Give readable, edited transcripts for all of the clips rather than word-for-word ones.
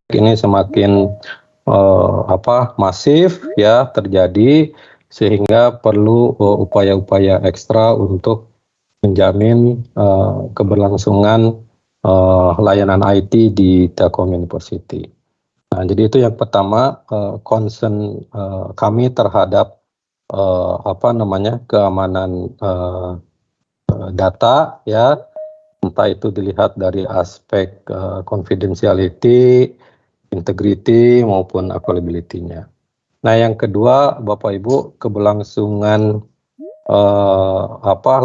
ini semakin masif ya terjadi, sehingga perlu upaya-upaya ekstra untuk menjamin keberlangsungan layanan IT di Telkom University. Nah, jadi itu yang pertama, concern kami terhadap keamanan data ya, entah itu dilihat dari aspek confidentiality, integrity maupun availability-nya. Nah, yang kedua, Bapak Ibu, keberlangsungan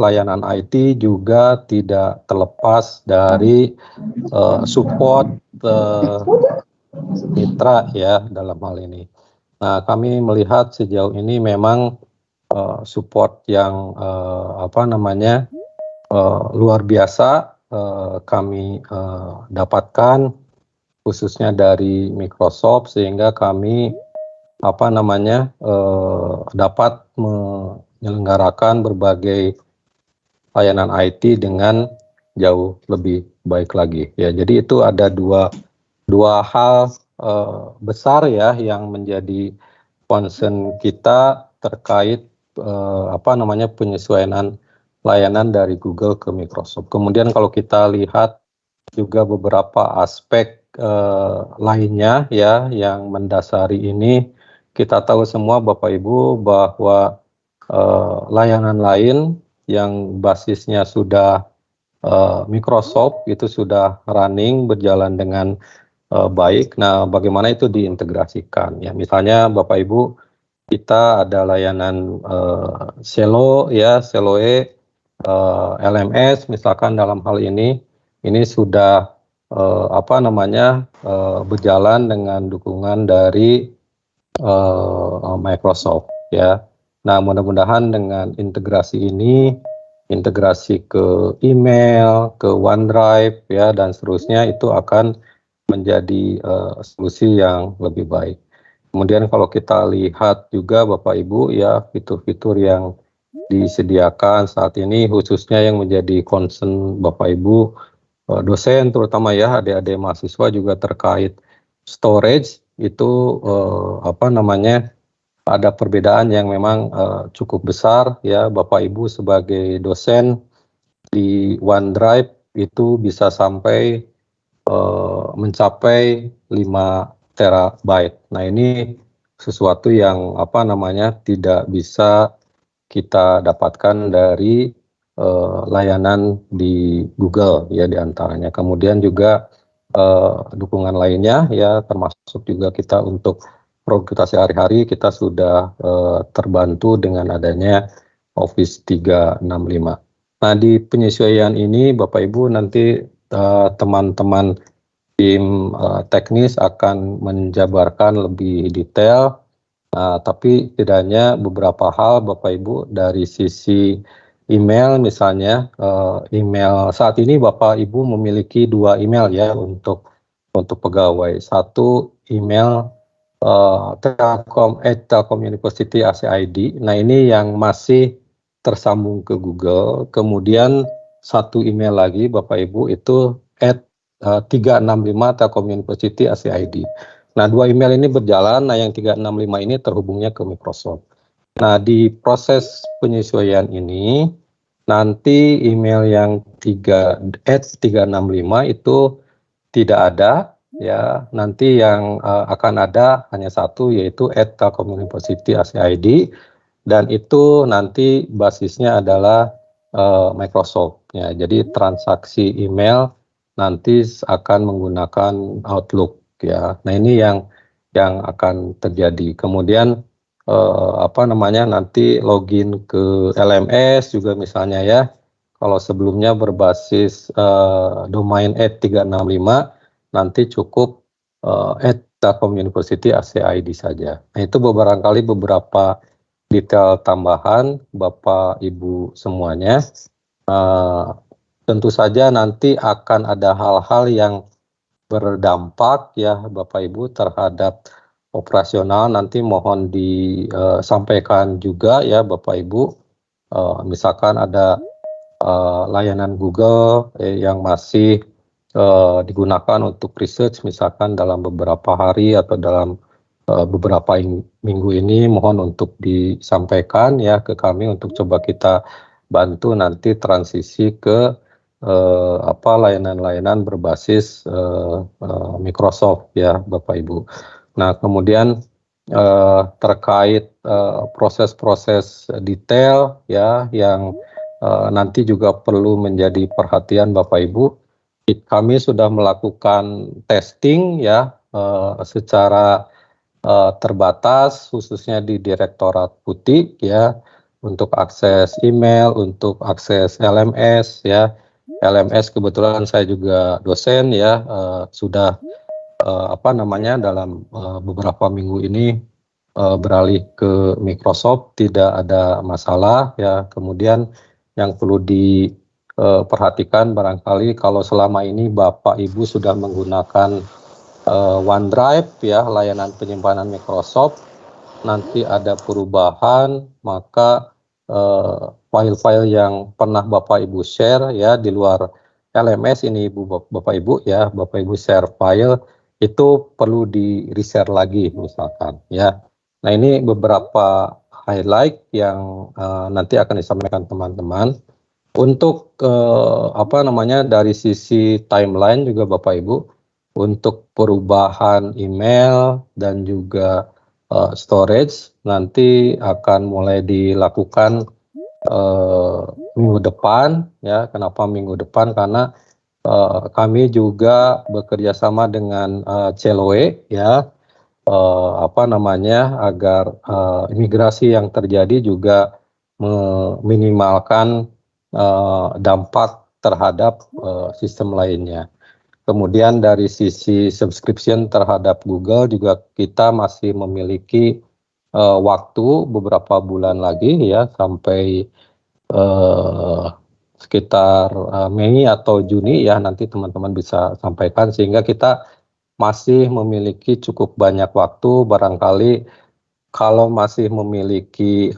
layanan IT juga tidak terlepas dari support mitra ya dalam hal ini. Nah, kami melihat sejauh ini memang support yang luar biasa kami dapatkan khususnya dari Microsoft, sehingga kami dapat menyelenggarakan berbagai layanan IT dengan jauh lebih baik lagi ya. Jadi itu ada dua hal besar ya yang menjadi concern kita terkait penyesuaian layanan dari Google ke Microsoft. Kemudian kalau kita lihat juga beberapa aspek lainnya ya yang mendasari ini, kita tahu semua Bapak Ibu bahwa layanan lain yang basisnya sudah Microsoft itu sudah running berjalan dengan baik. Nah, bagaimana itu diintegrasikan ya? Misalnya Bapak Ibu, kita ada layanan Selo ya, Seloe, LMS misalkan dalam hal ini sudah berjalan dengan dukungan dari Microsoft ya. Nah, mudah-mudahan dengan integrasi ini, integrasi ke email, ke OneDrive ya dan seterusnya, itu akan menjadi solusi yang lebih baik. Kemudian kalau kita lihat juga Bapak Ibu ya, fitur-fitur yang disediakan saat ini khususnya yang menjadi concern Bapak Ibu dosen terutama ya, adik-adik mahasiswa juga terkait storage itu ada perbedaan yang memang cukup besar ya. Bapak Ibu sebagai dosen di OneDrive itu bisa sampai mencapai 5 terabyte. Nah, ini sesuatu yang tidak bisa kita dapatkan dari layanan di Google ya diantaranya. Kemudian juga dukungan lainnya ya, termasuk juga kita untuk produktivitas sehari-hari kita sudah terbantu dengan adanya Office 365. Nah, di penyesuaian ini Bapak Ibu nanti teman-teman tim teknis akan menjabarkan lebih detail. Tapi setidaknya beberapa hal Bapak Ibu dari sisi email misalnya, email saat ini Bapak Ibu memiliki 2 email ya untuk pegawai. Satu email Telkom University ACID. Nah, ini yang masih tersambung ke Google. Kemudian satu email lagi Bapak Ibu itu @365 Telkom University ACID. Nah, 2 email ini berjalan. Nah, yang 365 ini terhubungnya ke Microsoft. Nah, di proses penyesuaian ini nanti email yang 365 itu tidak ada ya. Nanti yang akan ada hanya satu, yaitu @Telkom University ACID, dan itu nanti basisnya adalah Microsoft ya. Jadi transaksi email nanti akan menggunakan Outlook ya. Nah, ini yang akan terjadi. Kemudian nanti login ke LMS juga misalnya ya. Kalau sebelumnya berbasis domain @365, nanti cukup Telkom University ACID saja. Nah, itu barangkali beberapa detail tambahan Bapak Ibu semuanya. Tentu saja nanti akan ada hal-hal yang berdampak ya Bapak Ibu terhadap operasional. Nanti mohon disampaikan juga ya Bapak Ibu, misalkan ada layanan Google yang masih digunakan untuk research misalkan dalam beberapa hari atau dalam beberapa minggu ini, mohon untuk disampaikan ya ke kami untuk coba kita bantu nanti transisi ke layanan-layanan berbasis Microsoft ya Bapak Ibu. Nah kemudian terkait proses-proses detail ya yang nanti juga perlu menjadi perhatian Bapak Ibu. Kami sudah melakukan testing ya secara terbatas khususnya di Direktorat Putih ya untuk akses email, untuk akses LMS ya. LMS kebetulan saya juga dosen ya sudah dalam beberapa minggu ini beralih ke Microsoft, tidak ada masalah ya. Kemudian yang perlu diperhatikan barangkali kalau selama ini Bapak Ibu sudah menggunakan OneDrive ya, layanan penyimpanan Microsoft, nanti ada perubahan maka file-file yang pernah Bapak Ibu share ya di luar LMS ini Bapak Ibu ya, Bapak Ibu share file itu perlu di reshare lagi misalkan ya. Nah ini beberapa highlight yang nanti akan disampaikan teman-teman. Untuk dari sisi timeline juga Bapak Ibu, untuk perubahan email dan juga storage nanti akan mulai dilakukan minggu depan ya. Kenapa minggu depan? Karena kami juga bekerja sama dengan CLOE ya, agar imigrasi yang terjadi juga meminimalkan dampak terhadap sistem lainnya. Kemudian dari sisi subscription terhadap Google juga kita masih memiliki waktu beberapa bulan lagi ya sampai sekitar Mei atau Juni ya, nanti teman-teman bisa sampaikan, sehingga kita masih memiliki cukup banyak waktu. Barangkali kalau masih memiliki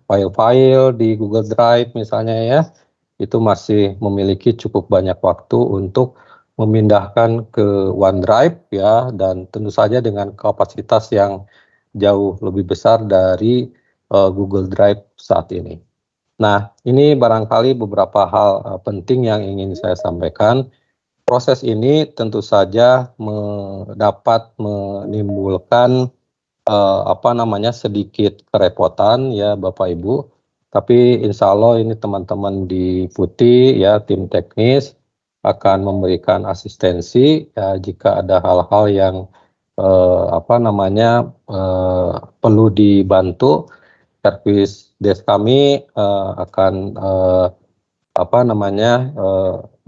file-file di Google Drive misalnya ya, itu masih memiliki cukup banyak waktu untuk memindahkan ke OneDrive ya, dan tentu saja dengan kapasitas yang jauh lebih besar dari Google Drive saat ini. Nah, ini barangkali beberapa hal penting yang ingin saya sampaikan. Proses ini tentu saja dapat menimbulkan sedikit kerepotan ya Bapak Ibu. Tapi insya Allah ini teman-teman di Putih ya, tim teknis akan memberikan asistensi ya, jika ada hal-hal yang perlu dibantu. Servis desk kami akan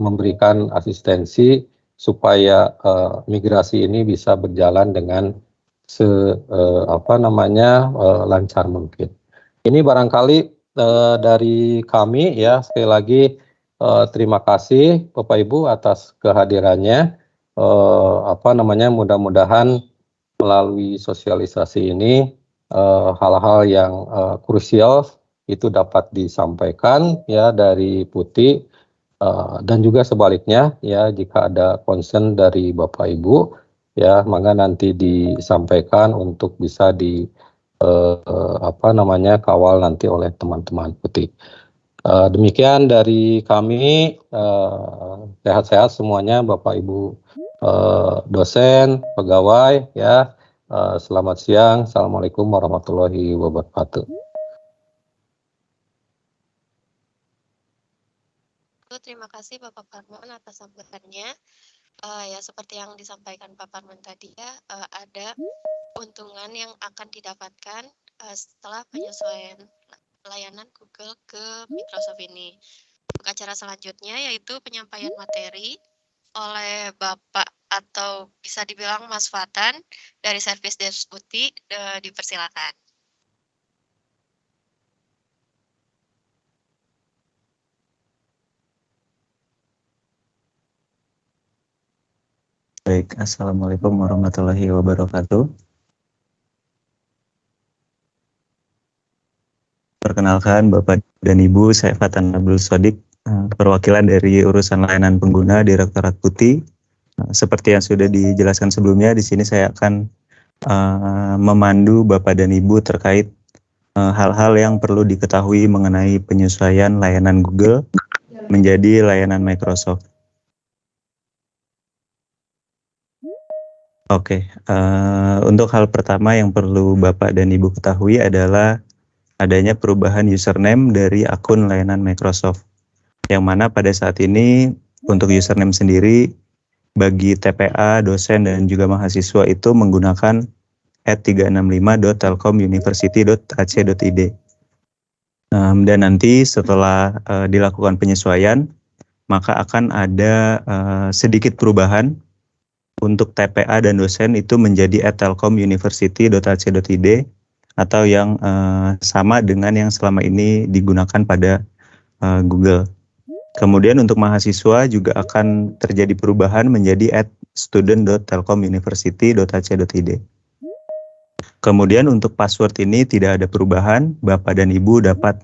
memberikan asistensi supaya migrasi ini bisa berjalan dengan lancar mungkin. Ini barangkali dari kami ya, sekali lagi terima kasih Bapak Ibu atas kehadirannya. Mudah-mudahan melalui sosialisasi ini hal-hal yang krusial itu dapat disampaikan ya dari Putih, dan juga sebaliknya ya, jika ada concern dari Bapak Ibu ya, maka nanti disampaikan untuk bisa kawal nanti oleh teman-teman Putih. Demikian dari kami, sehat-sehat semuanya Bapak Ibu dosen, pegawai ya. Selamat siang, Assalamualaikum warahmatullahi wabarakatuh. Terima kasih Bapak Parman atas sambutannya. Ya seperti yang disampaikan Pak Parman tadi ya, ada keuntungan yang akan didapatkan setelah penyesuaian layanan Google ke Microsoft ini. Untuk acara selanjutnya yaitu penyampaian materi oleh Bapak atau bisa dibilang Mas Fatan dari Service Desk Putih, dipersilakan. Baik, Assalamualaikum warahmatullahi wabarakatuh. Perkenalkan Bapak dan Ibu, saya Fatan Abdul Sodik, perwakilan dari urusan layanan pengguna Direktorat Putih. Seperti yang sudah dijelaskan sebelumnya, di sini saya akan memandu Bapak dan Ibu terkait hal-hal yang perlu diketahui mengenai penyesuaian layanan Google menjadi layanan Microsoft. Oke, untuk hal pertama yang perlu Bapak dan Ibu ketahui adalah adanya perubahan username dari akun layanan Microsoft. Yang mana pada saat ini untuk username sendiri bagi TPA, dosen, dan juga mahasiswa itu menggunakan @365.telkomuniversity.ac.id. Dan nanti setelah dilakukan penyesuaian, maka akan ada sedikit perubahan untuk TPA dan dosen itu menjadi @telkomuniversity.ac.id atau yang sama dengan yang selama ini digunakan pada Google. Kemudian untuk mahasiswa juga akan terjadi perubahan menjadi @student.telkomuniversity.ac.id. Kemudian untuk password ini tidak ada perubahan, Bapak dan Ibu dapat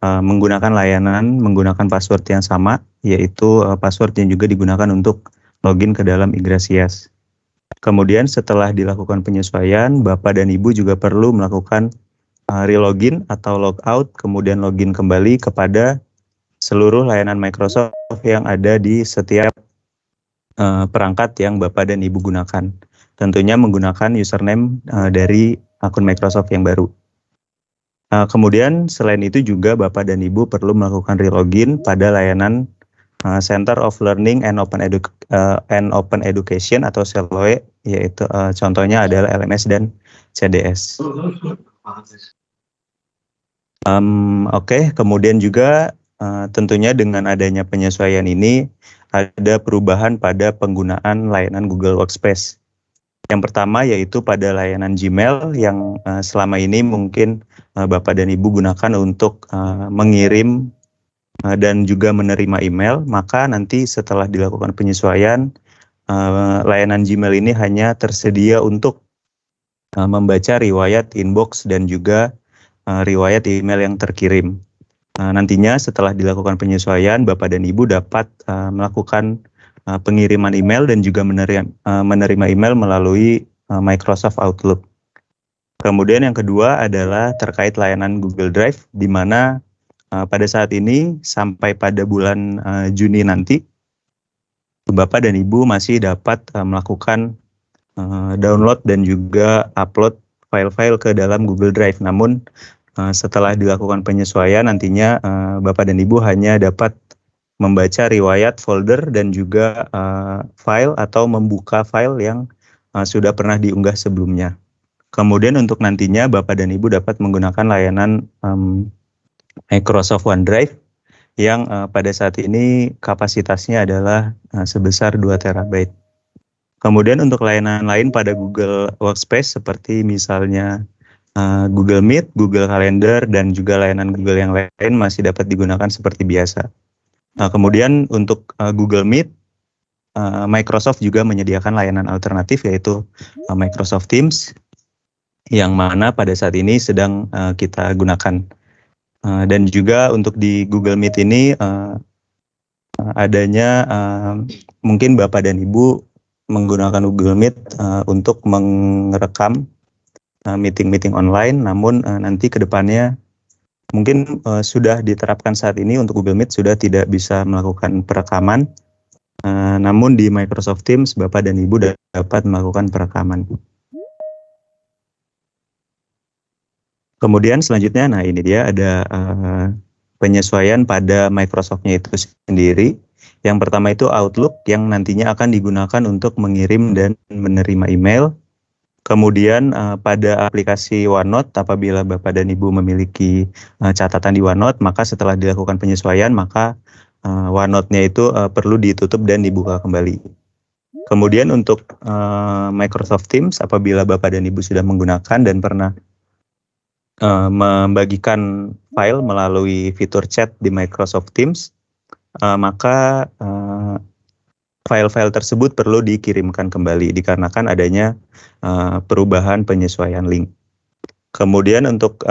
menggunakan layanan menggunakan password yang sama, yaitu password yang juga digunakan untuk login ke dalam Ygrasias. Kemudian setelah dilakukan penyesuaian, Bapak dan Ibu juga perlu melakukan relogin atau logout, kemudian login kembali kepada seluruh layanan Microsoft yang ada di setiap perangkat yang Bapak dan Ibu gunakan. Tentunya menggunakan username dari akun Microsoft yang baru. Kemudian selain itu juga Bapak dan Ibu perlu melakukan relogin pada layanan Center of Learning and Open Education atau CELOE, yaitu contohnya adalah LMS dan CDS. Oke, kemudian juga tentunya dengan adanya penyesuaian ini ada perubahan pada penggunaan layanan Google Workspace. Yang pertama yaitu pada layanan Gmail yang selama ini mungkin Bapak dan Ibu gunakan untuk mengirim dan juga menerima email, maka nanti setelah dilakukan penyesuaian, layanan Gmail ini hanya tersedia untuk membaca riwayat inbox dan juga riwayat email yang terkirim. Nantinya setelah dilakukan penyesuaian, Bapak dan Ibu dapat melakukan pengiriman email dan juga menerima email melalui Microsoft Outlook. Kemudian yang kedua adalah terkait layanan Google Drive, di mana pada saat ini sampai pada bulan Juni nanti, Bapak dan Ibu masih dapat melakukan download dan juga upload file-file ke dalam Google Drive. Namun setelah dilakukan penyesuaian nantinya Bapak dan Ibu hanya dapat membaca riwayat folder dan juga file atau membuka file yang sudah pernah diunggah sebelumnya. Kemudian untuk nantinya Bapak dan Ibu dapat menggunakan layanan Microsoft OneDrive yang pada saat ini kapasitasnya adalah sebesar 2 TB. Kemudian untuk layanan lain pada Google Workspace seperti misalnya Google Meet, Google Calendar, dan juga layanan Google yang lain masih dapat digunakan seperti biasa. Kemudian untuk Google Meet, Microsoft juga menyediakan layanan alternatif yaitu Microsoft Teams, yang mana pada saat ini sedang kita gunakan. Dan juga untuk di Google Meet ini adanya mungkin Bapak dan Ibu menggunakan Google Meet untuk merekam meeting-meeting online, namun nanti ke depannya mungkin sudah diterapkan saat ini untuk Google Meet sudah tidak bisa melakukan perekaman, namun di Microsoft Teams Bapak dan Ibu dapat melakukan perekaman. Kemudian selanjutnya, nah ini dia ada penyesuaian pada Microsoft-nya itu sendiri. Yang pertama itu Outlook yang nantinya akan digunakan untuk mengirim dan menerima email. Kemudian pada aplikasi OneNote, apabila Bapak dan Ibu memiliki catatan di OneNote, maka setelah dilakukan penyesuaian, maka OneNote-nya itu perlu ditutup dan dibuka kembali. Kemudian untuk Microsoft Teams, apabila Bapak dan Ibu sudah menggunakan dan pernah membagikan file melalui fitur chat di Microsoft Teams, maka file-file tersebut perlu dikirimkan kembali dikarenakan adanya perubahan penyesuaian link. Kemudian untuk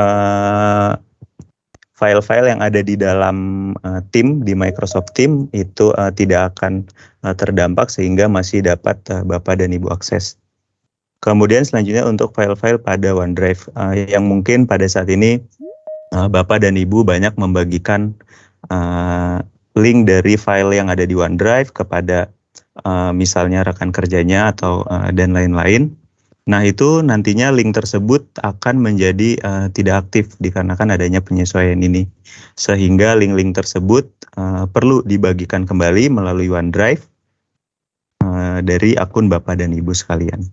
file-file yang ada di dalam tim di Microsoft Team itu tidak akan terdampak sehingga masih dapat Bapak dan Ibu akses. Kemudian selanjutnya untuk file-file pada OneDrive yang mungkin pada saat ini Bapak dan Ibu banyak membagikan link dari file yang ada di OneDrive kepada misalnya rekan kerjanya atau dan lain-lain. Nah, itu nantinya link tersebut akan menjadi tidak aktif dikarenakan adanya penyesuaian ini. Sehingga link-link tersebut perlu dibagikan kembali melalui OneDrive dari akun Bapak dan Ibu sekalian.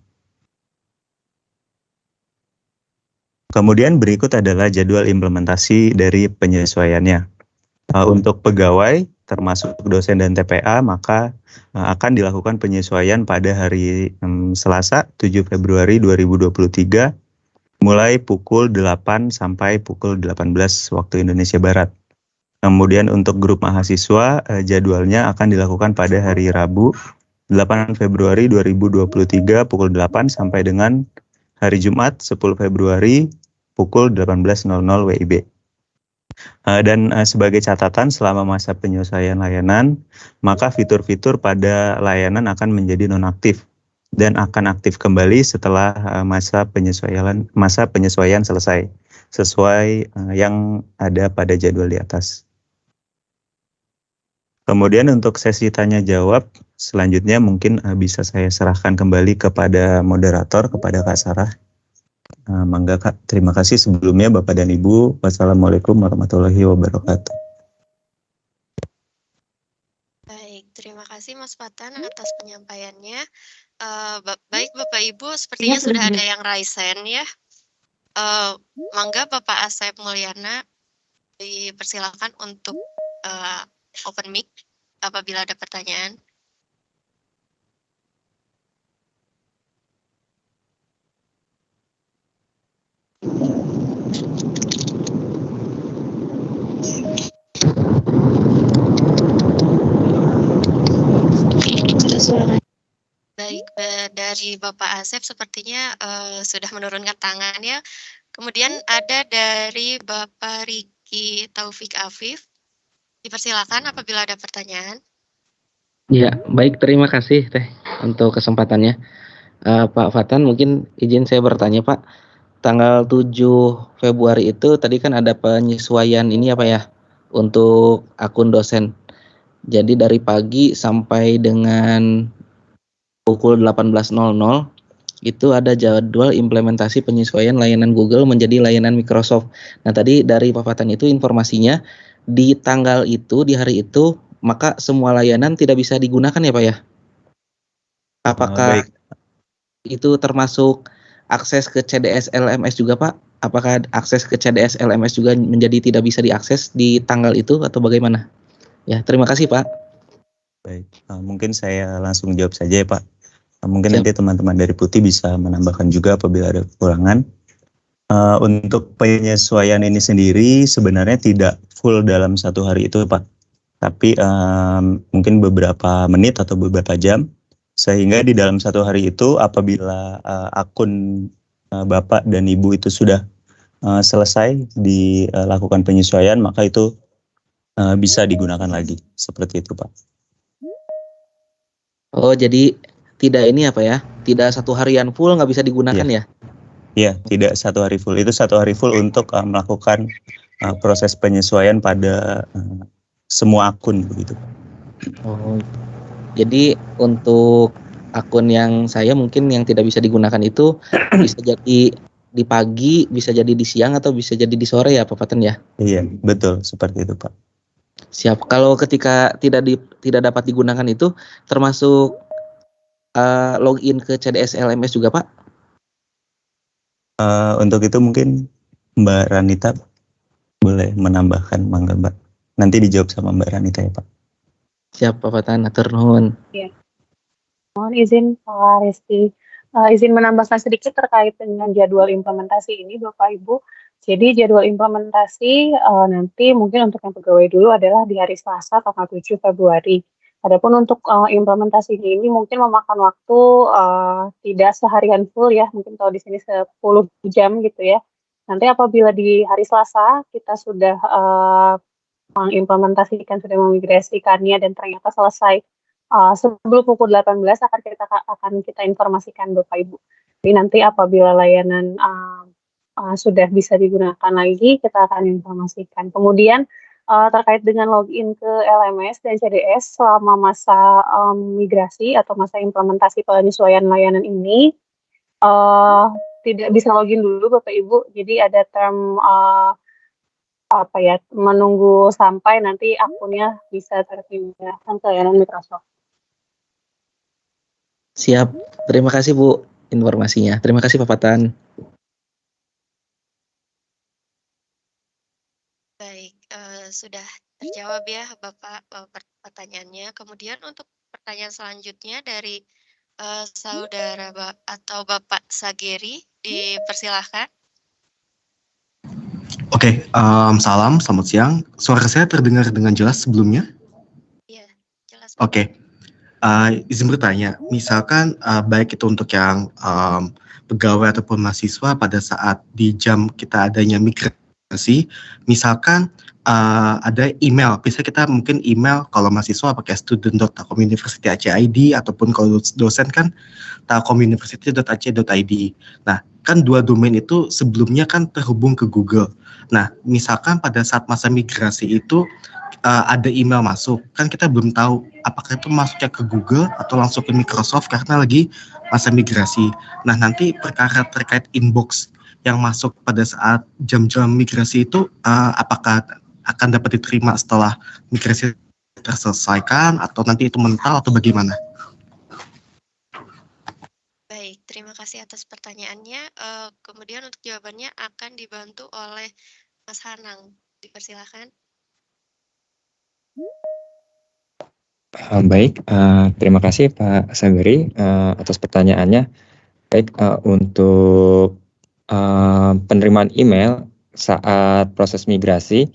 Kemudian berikut adalah jadwal implementasi dari penyesuaiannya. Untuk pegawai, termasuk dosen dan TPA, maka akan dilakukan penyesuaian pada hari Selasa 7 Februari 2023 mulai pukul 8 sampai pukul 18 waktu Indonesia Barat. Kemudian untuk grup mahasiswa, jadwalnya akan dilakukan pada hari Rabu 8 Februari 2023 pukul 8 sampai dengan hari Jumat 10 Februari pukul 18.00 WIB. Dan sebagai catatan selama masa penyesuaian layanan, maka fitur-fitur pada layanan akan menjadi nonaktif dan akan aktif kembali setelah masa penyesuaian selesai sesuai yang ada pada jadwal di atas. Kemudian untuk sesi tanya jawab selanjutnya mungkin bisa saya serahkan kembali kepada moderator, kepada Kak Sarah. Mangga Kak, terima kasih sebelumnya Bapak dan Ibu. Wassalamualaikum warahmatullahi wabarakatuh. Baik, terima kasih Mas Fatan atas penyampaiannya. Baik Bapak Ibu, sepertinya sudah ada yang raise hand ya. Mangga Bapak Asep Mulyana dipersilakan untuk open mic apabila ada pertanyaan. Baik, dari Bapak Asep sepertinya sudah menurunkan tangan ya. Kemudian ada dari Bapak Riki Taufik Afif. Dipersilakan apabila ada pertanyaan. Ya, baik, terima kasih Teh untuk kesempatannya. Pak Fatan, mungkin izin saya bertanya Pak. Tanggal 7 Februari itu tadi kan ada penyesuaian ini apa ya untuk akun dosen. Jadi dari pagi sampai dengan pukul 18.00 itu ada jadwal implementasi penyesuaian layanan Google menjadi layanan Microsoft. Nah, tadi dari Pak Fatan itu informasinya di tanggal itu, di hari itu, maka semua layanan tidak bisa digunakan ya Pak ya? Apakah itu termasuk akses ke CDS LMS juga Pak? Apakah akses ke CDS LMS juga menjadi tidak bisa diakses di tanggal itu atau bagaimana? Ya, terima kasih Pak. Baik, mungkin saya langsung jawab saja ya Pak. Mungkin nanti teman-teman dari Putih bisa menambahkan juga apabila ada kekurangan. Untuk penyesuaian ini sendiri sebenarnya tidak full dalam satu hari itu Pak. Tapi mungkin beberapa menit atau beberapa jam. Sehingga di dalam satu hari itu apabila akun Bapak dan Ibu itu sudah selesai dilakukan penyesuaian, maka itu bisa digunakan lagi. Seperti itu Pak. Oh, jadi tidak ini apa ya? Tidak satu harian full nggak bisa digunakan ya? Iya, tidak satu hari full. Itu satu hari full untuk melakukan proses penyesuaian pada semua akun begitu. Oh, jadi untuk akun yang saya mungkin yang tidak bisa digunakan itu bisa jadi di pagi, bisa jadi di siang atau bisa jadi di sore ya Pak Fatan ya? Iya, betul seperti itu Pak. Siap. Kalau ketika tidak dapat digunakan itu termasuk login ke CDS LMS juga Pak? Untuk itu mungkin Mbak Ranita boleh menambahkan, mangga Mbak. Nanti dijawab sama Mbak Ranita ya Pak. Siap Pak Fatan, atur nuhun. Ya. Mohon izin Pak Resti, izin menambahkan sedikit terkait dengan jadwal implementasi ini Bapak Ibu. Jadi jadwal implementasi nanti mungkin untuk yang pegawai dulu adalah di hari Selasa tanggal 7 Februari. Adapun untuk implementasi ini mungkin memakan waktu tidak seharian full ya, mungkin kalau di sini 10 jam gitu ya. Nanti apabila di hari Selasa kita sudah mengimplementasikan, sudah memigrasikannya dan ternyata selesai sebelum pukul 18 akan kita informasikan Bapak Ibu. Jadi nanti apabila layanan sudah bisa digunakan lagi, kita akan informasikan. Kemudian terkait dengan login ke LMS dan CDS selama masa migrasi atau masa implementasi penyesuaian layanan ini, tidak bisa login dulu Bapak Ibu. Jadi ada term menunggu sampai nanti akunnya bisa terpindahkan ke layanan Microsoft. Siap. Terima kasih Bu informasinya. Terima kasih Pak Fatan. Baik, sudah terjawab ya Bapak pertanyaannya. Kemudian untuk pertanyaan selanjutnya dari saudara atau Bapak Sageri, dipersilahkan. Oke, salam, selamat siang. Suara saya terdengar dengan jelas sebelumnya? Iya, jelas. Oke, izin bertanya, misalkan baik itu untuk yang pegawai ataupun mahasiswa pada saat di jam kita adanya migrasi, misalkan ada email, bisa kita mungkin email kalau mahasiswa pakai student.telkomuniversity.ac.id ataupun kalau dosen kan telkomuniversity.ac.id. Nah, kan dua domain itu sebelumnya kan terhubung ke Google. Nah, misalkan pada saat masa migrasi itu ada email masuk, kan kita belum tahu apakah itu masuknya ke Google atau langsung ke Microsoft karena lagi masa migrasi. Nah, nanti perkara terkait inbox yang masuk pada saat jam-jam migrasi itu apakah akan dapat diterima setelah migrasi terselesaikan atau nanti itu mental atau bagaimana? Baik, terima kasih atas pertanyaannya. Kemudian untuk jawabannya akan dibantu oleh Mas Hanang. Dipersilakan. Baik, terima kasih Pak Sageri atas pertanyaannya. Baik, untuk penerimaan email saat proses migrasi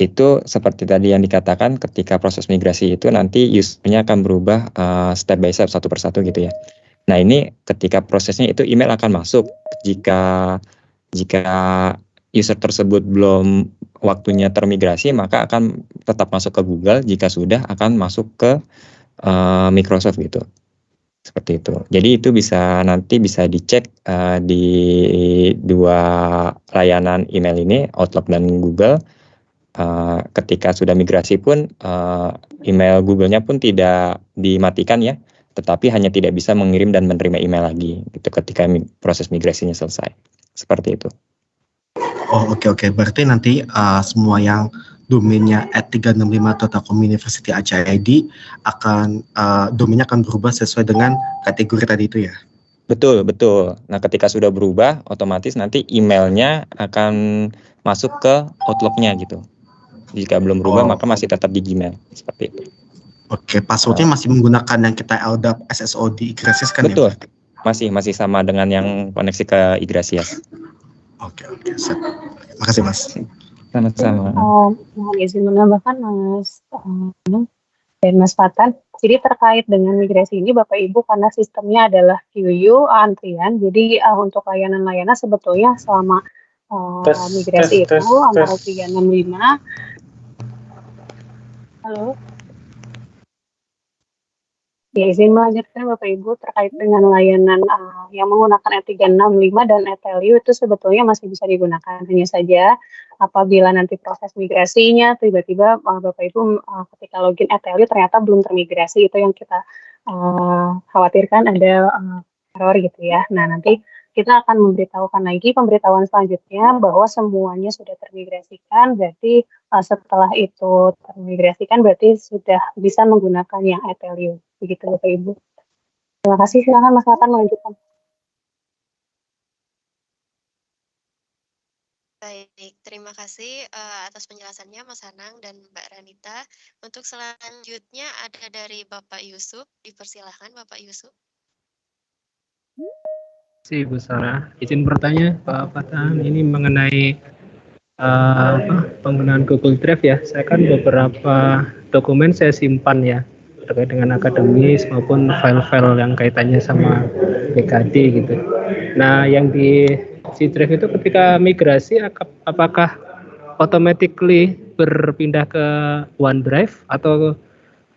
itu seperti tadi yang dikatakan, ketika proses migrasi itu nanti usernya akan berubah step by step, satu persatu gitu ya. Nah, ini ketika prosesnya itu email akan masuk jika user tersebut belum waktunya termigrasi, maka akan tetap masuk ke Google, jika sudah akan masuk ke Microsoft gitu. Seperti itu. Jadi itu nanti bisa dicek di dua layanan email ini, Outlook dan Google. Ketika sudah migrasi pun email Google-nya pun tidak dimatikan ya, tetapi hanya tidak bisa mengirim dan menerima email lagi gitu ketika proses migrasinya selesai. Seperti itu. Oh, oke. Berarti nanti semua yang domainnya @365.telkomuniversity.ac.id akan domainnya akan berubah sesuai dengan kategori tadi itu ya? Betul. Nah, ketika sudah berubah, otomatis nanti emailnya akan masuk ke Outlook-nya gitu. Jika belum berubah, maka masih tetap di Gmail. Seperti itu. Oke, passwordnya masih menggunakan yang kita LDAP SSO di Igrasias kan? Betul. Ya? Masih sama dengan yang koneksi ke Igrasias. Oke, siap. Makasih Mas. Sama-sama. Mohon izin menambahkan Mas dan Mas Fatan. Jadi terkait dengan migrasi ini Bapak Ibu, karena sistemnya adalah QU antrian, jadi untuk layanan-layanan sebetulnya selama migrasi itu antara 365. Halo. Ya, izin melanjutkan Bapak Ibu terkait dengan layanan yang menggunakan E365 dan eTelio itu sebetulnya masih bisa digunakan. Hanya saja apabila nanti proses migrasinya tiba-tiba Bapak Ibu ketika login eTelio ternyata belum termigrasi, itu yang kita khawatirkan ada error gitu ya. Nah, nanti kita akan memberitahukan lagi pemberitahuan selanjutnya bahwa semuanya sudah termigrasikan, berarti setelah itu termigrasikan berarti sudah bisa menggunakan yang eTelio. Begitu Bapak Ibu. Terima kasih, silakan Mas Nathan melanjutkan. Baik, terima kasih atas penjelasannya Mas Hanang dan Mbak Ranita. Untuk selanjutnya ada dari Bapak Yusuf. Dipersilahkan Bapak Yusuf. Bu Sarah, izin bertanya Pak Fatan, ini mengenai penggunaan Google Drive ya. Saya kan beberapa dokumen saya simpan ya, terkait dengan akademis maupun file-file yang kaitannya sama BKD gitu. Nah, yang di G Drive itu ketika migrasi apakah automatically berpindah ke OneDrive atau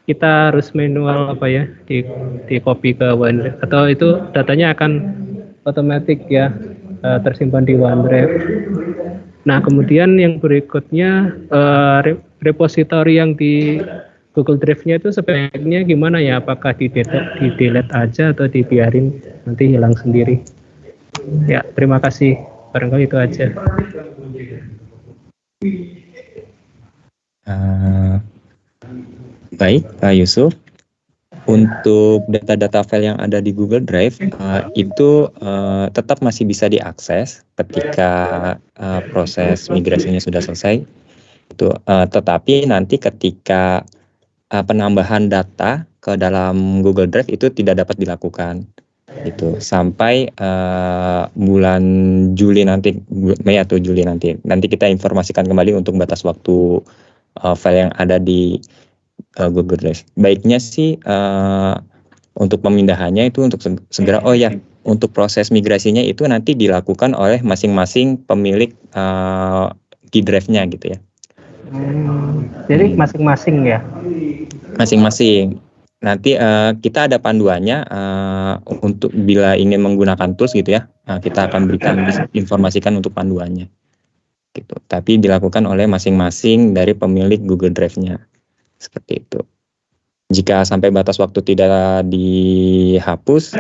kita harus manual di copy ke OneDrive, atau itu datanya akan otomatis ya tersimpan di OneDrive. Nah, kemudian yang berikutnya repository yang di Google Drive-nya itu sebaiknya gimana ya? Apakah di delete aja atau dibiarin nanti hilang sendiri? Ya, terima kasih. Barangkali itu aja. Baik, Pak Yusuf. Untuk data-data file yang ada di Google Drive itu tetap masih bisa diakses ketika proses migrasinya sudah selesai. Tetapi nanti ketika penambahan data ke dalam Google Drive itu tidak dapat dilakukan. Itu sampai bulan Juli nanti, Mei atau Juli nanti. Nanti kita informasikan kembali untuk batas waktu file yang ada di Google Drive. Baiknya sih untuk pemindahannya itu untuk segera untuk proses migrasinya itu nanti dilakukan oleh masing-masing pemilik di drive-nya gitu ya. Jadi masing-masing ya? Masing-masing. Nanti kita ada panduannya untuk bila ingin menggunakan tools gitu ya, kita akan berikan informasikan untuk panduannya. Gitu. Tapi dilakukan oleh masing-masing dari pemilik Google Drive-nya. Seperti itu. Jika sampai batas waktu tidak dihapus,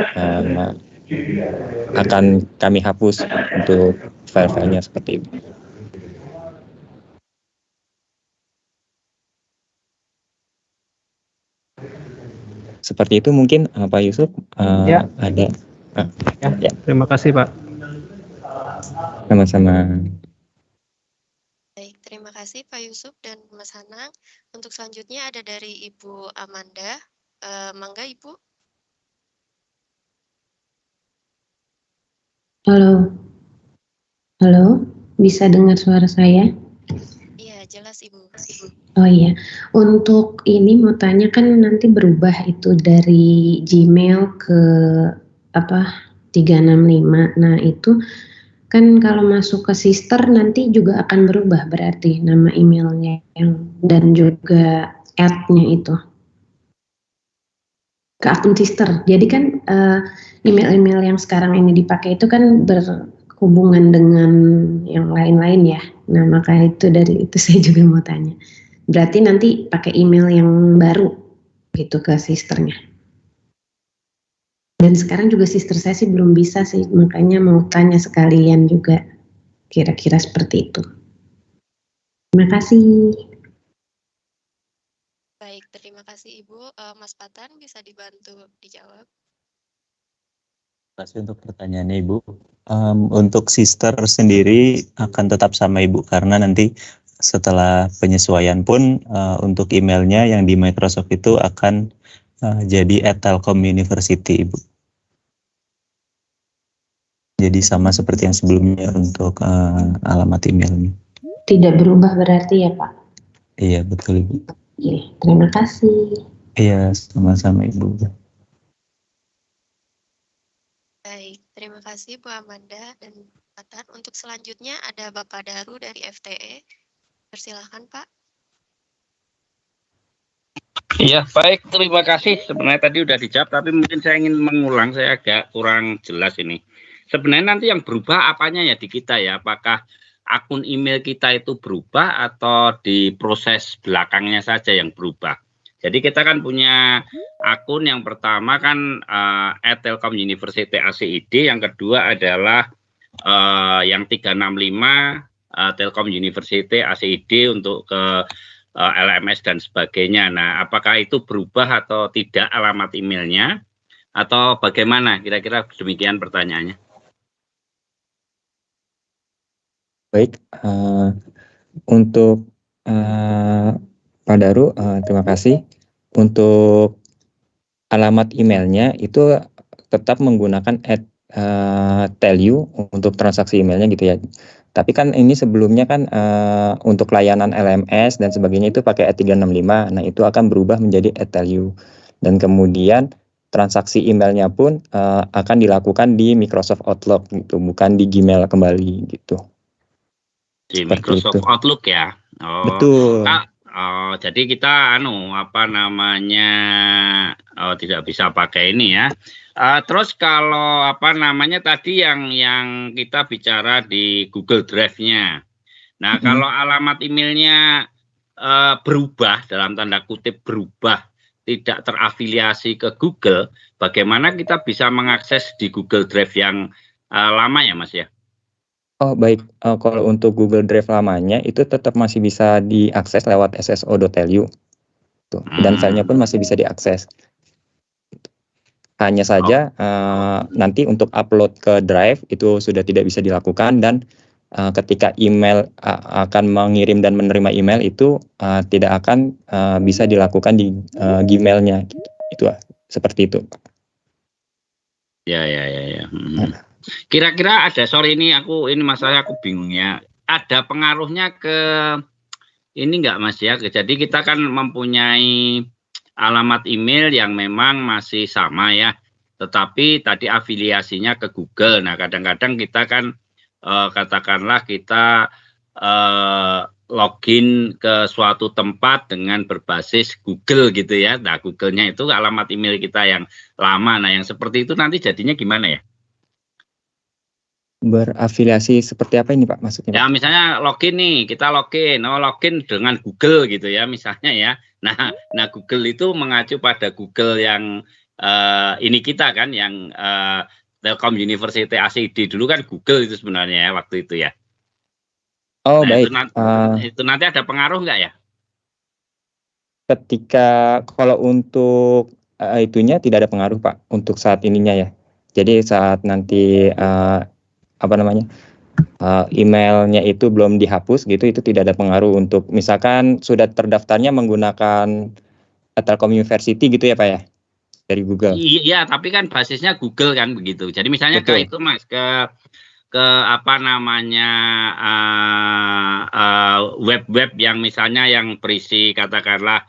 akan kami hapus untuk file-filenya seperti itu. Seperti itu mungkin Pak Yusuf ya. Ada. Ya. Terima kasih Pak. Sama-sama. Baik, terima kasih Pak Yusuf dan Mas Hanang. Untuk selanjutnya ada dari Ibu Amanda. Mangga Ibu. Halo, bisa dengar suara saya? Iya, jelas Ibu. Oh iya, untuk ini mau tanya kan nanti berubah itu dari Gmail ke 365. Nah itu kan kalau masuk ke Sister nanti juga akan berubah berarti nama emailnya dan juga ad-nya itu ke akun Sister. Jadi kan email-email yang sekarang ini dipakai itu kan berhubungan dengan yang lain-lain ya. Nah maka itu dari itu saya juga mau tanya. Berarti nanti pakai email yang baru gitu ke sisternya. Dan sekarang juga sister saya sih belum bisa sih, makanya mau tanya sekalian juga kira-kira seperti itu. Terima kasih. Baik, terima kasih Ibu. Mas Patan bisa dibantu dijawab. Terima kasih untuk pertanyaannya Ibu. Untuk sister sendiri akan tetap sama Ibu karena nanti setelah penyesuaian pun untuk emailnya yang di Microsoft itu akan jadi @telkom University Ibu. Jadi sama seperti yang sebelumnya untuk alamat emailnya. Tidak berubah berarti ya Pak? Iya betul Ibu. Iya, terima kasih. Iya sama-sama Ibu. Baik, terima kasih Bu Amanda dan Patan. Untuk selanjutnya ada Bapak Daru dari FTE. Persilahkan Pak. Iya, baik. Terima kasih. Sebenarnya tadi udah dijawab, tapi mungkin saya ingin mengulang. Saya agak kurang jelas ini. Sebenarnya nanti yang berubah apanya ya di kita ya? Apakah akun email kita itu berubah atau di proses belakangnya saja yang berubah? Jadi kita kan punya akun yang pertama kan @telkom University ACID, yang kedua adalah yang 365 Telkom University ACID untuk ke LMS dan sebagainya. Nah, apakah itu berubah atau tidak alamat emailnya atau bagaimana? Kira-kira demikian pertanyaannya. Baik, untuk Pak Daru, terima kasih. Untuk alamat emailnya itu tetap menggunakan @telu untuk transaksi emailnya gitu ya. Tapi kan ini sebelumnya kan untuk layanan LMS dan sebagainya itu pakai @365. Nah, itu akan berubah menjadi @telu. Dan kemudian transaksi emailnya pun akan dilakukan di Microsoft Outlook gitu, bukan di Gmail kembali gitu. Di Seperti Microsoft itu. Outlook ya. Betul. Jadi kita tidak bisa pakai ini ya. Terus kalau tadi yang kita bicara di Google Drive-nya. Nah, kalau alamat emailnya berubah, dalam tanda kutip berubah, tidak terafiliasi ke Google, bagaimana kita bisa mengakses di Google Drive yang lama ya Mas ya? Oh baik, kalau untuk Google Drive lamanya itu tetap masih bisa diakses lewat sso.lu. Dan filenya pun masih bisa diakses. Hanya saja nanti untuk upload ke Drive itu sudah tidak bisa dilakukan, dan ketika email akan mengirim dan menerima email itu tidak akan bisa dilakukan di Gmail-nya. Itu seperti itu. Ya. Kira-kira ada, ini masalah aku bingung ya. Ada pengaruhnya ke ini enggak Mas ya? Jadi kita kan mempunyai alamat email yang memang masih sama ya, tetapi tadi afiliasinya ke Google. Nah, kadang-kadang kita kan katakanlah kita login ke suatu tempat dengan berbasis Google gitu ya. Nah, Google-nya itu alamat email kita yang lama. Nah, yang seperti itu nanti jadinya gimana ya? Berafiliasi seperti apa ini Pak maksudnya? Ya, misalnya login nih, kita login dengan Google gitu ya misalnya ya. Nah Google itu mengacu pada Google yang ini kita kan, yang Telkom University ACD dulu kan Google itu sebenarnya ya waktu itu ya. Oh baik. Itu nanti ada pengaruh nggak ya? Ketika kalau untuk itunya tidak ada pengaruh Pak untuk saat ininya ya. Jadi saat nanti emailnya itu belum dihapus gitu, itu tidak ada pengaruh untuk misalkan sudah terdaftarnya menggunakan Telkom University gitu ya Pak ya, dari Google. Iya, tapi kan basisnya Google kan begitu. Jadi misalnya Betul. ke itu Mas, ke web-web yang misalnya yang berisi katakanlah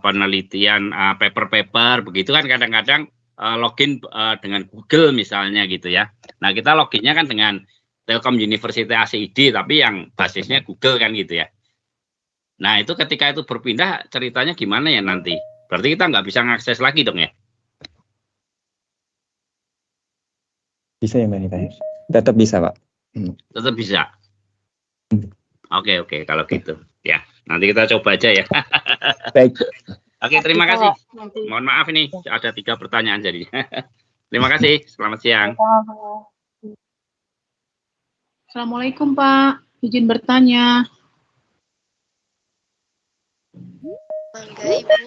penelitian paper-paper begitu kan, kadang-kadang login dengan Google misalnya gitu ya. Nah, kita loginnya kan dengan Telkom University ACD tapi yang basisnya Google kan gitu ya. Nah, itu ketika itu berpindah ceritanya gimana ya nanti? Berarti kita nggak bisa ngakses lagi dong ya? Bisa ya Mbak Nita? Tetap bisa Pak. Tetap bisa. Oke, kalau gitu. Ya, nanti kita coba aja ya. Baik. Oke, terima kasih. Mohon maaf ini ada 3 pertanyaan jadi. Terima kasih. Selamat siang. Assalamualaikum Pak, izin bertanya. Mangga Ibu.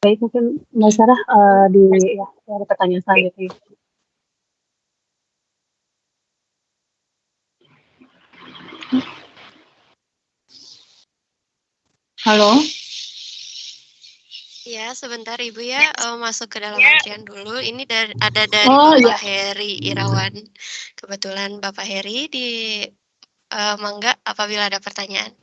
Baik, mungkin Mbak Sarah ada pertanyaan selanjutnya. Halo? Ya, sebentar Ibu ya, masuk ke dalam antrian dulu. Ini ada dari Bapak Heri Irawan. Kebetulan Bapak Heri di Mangga apabila ada pertanyaan.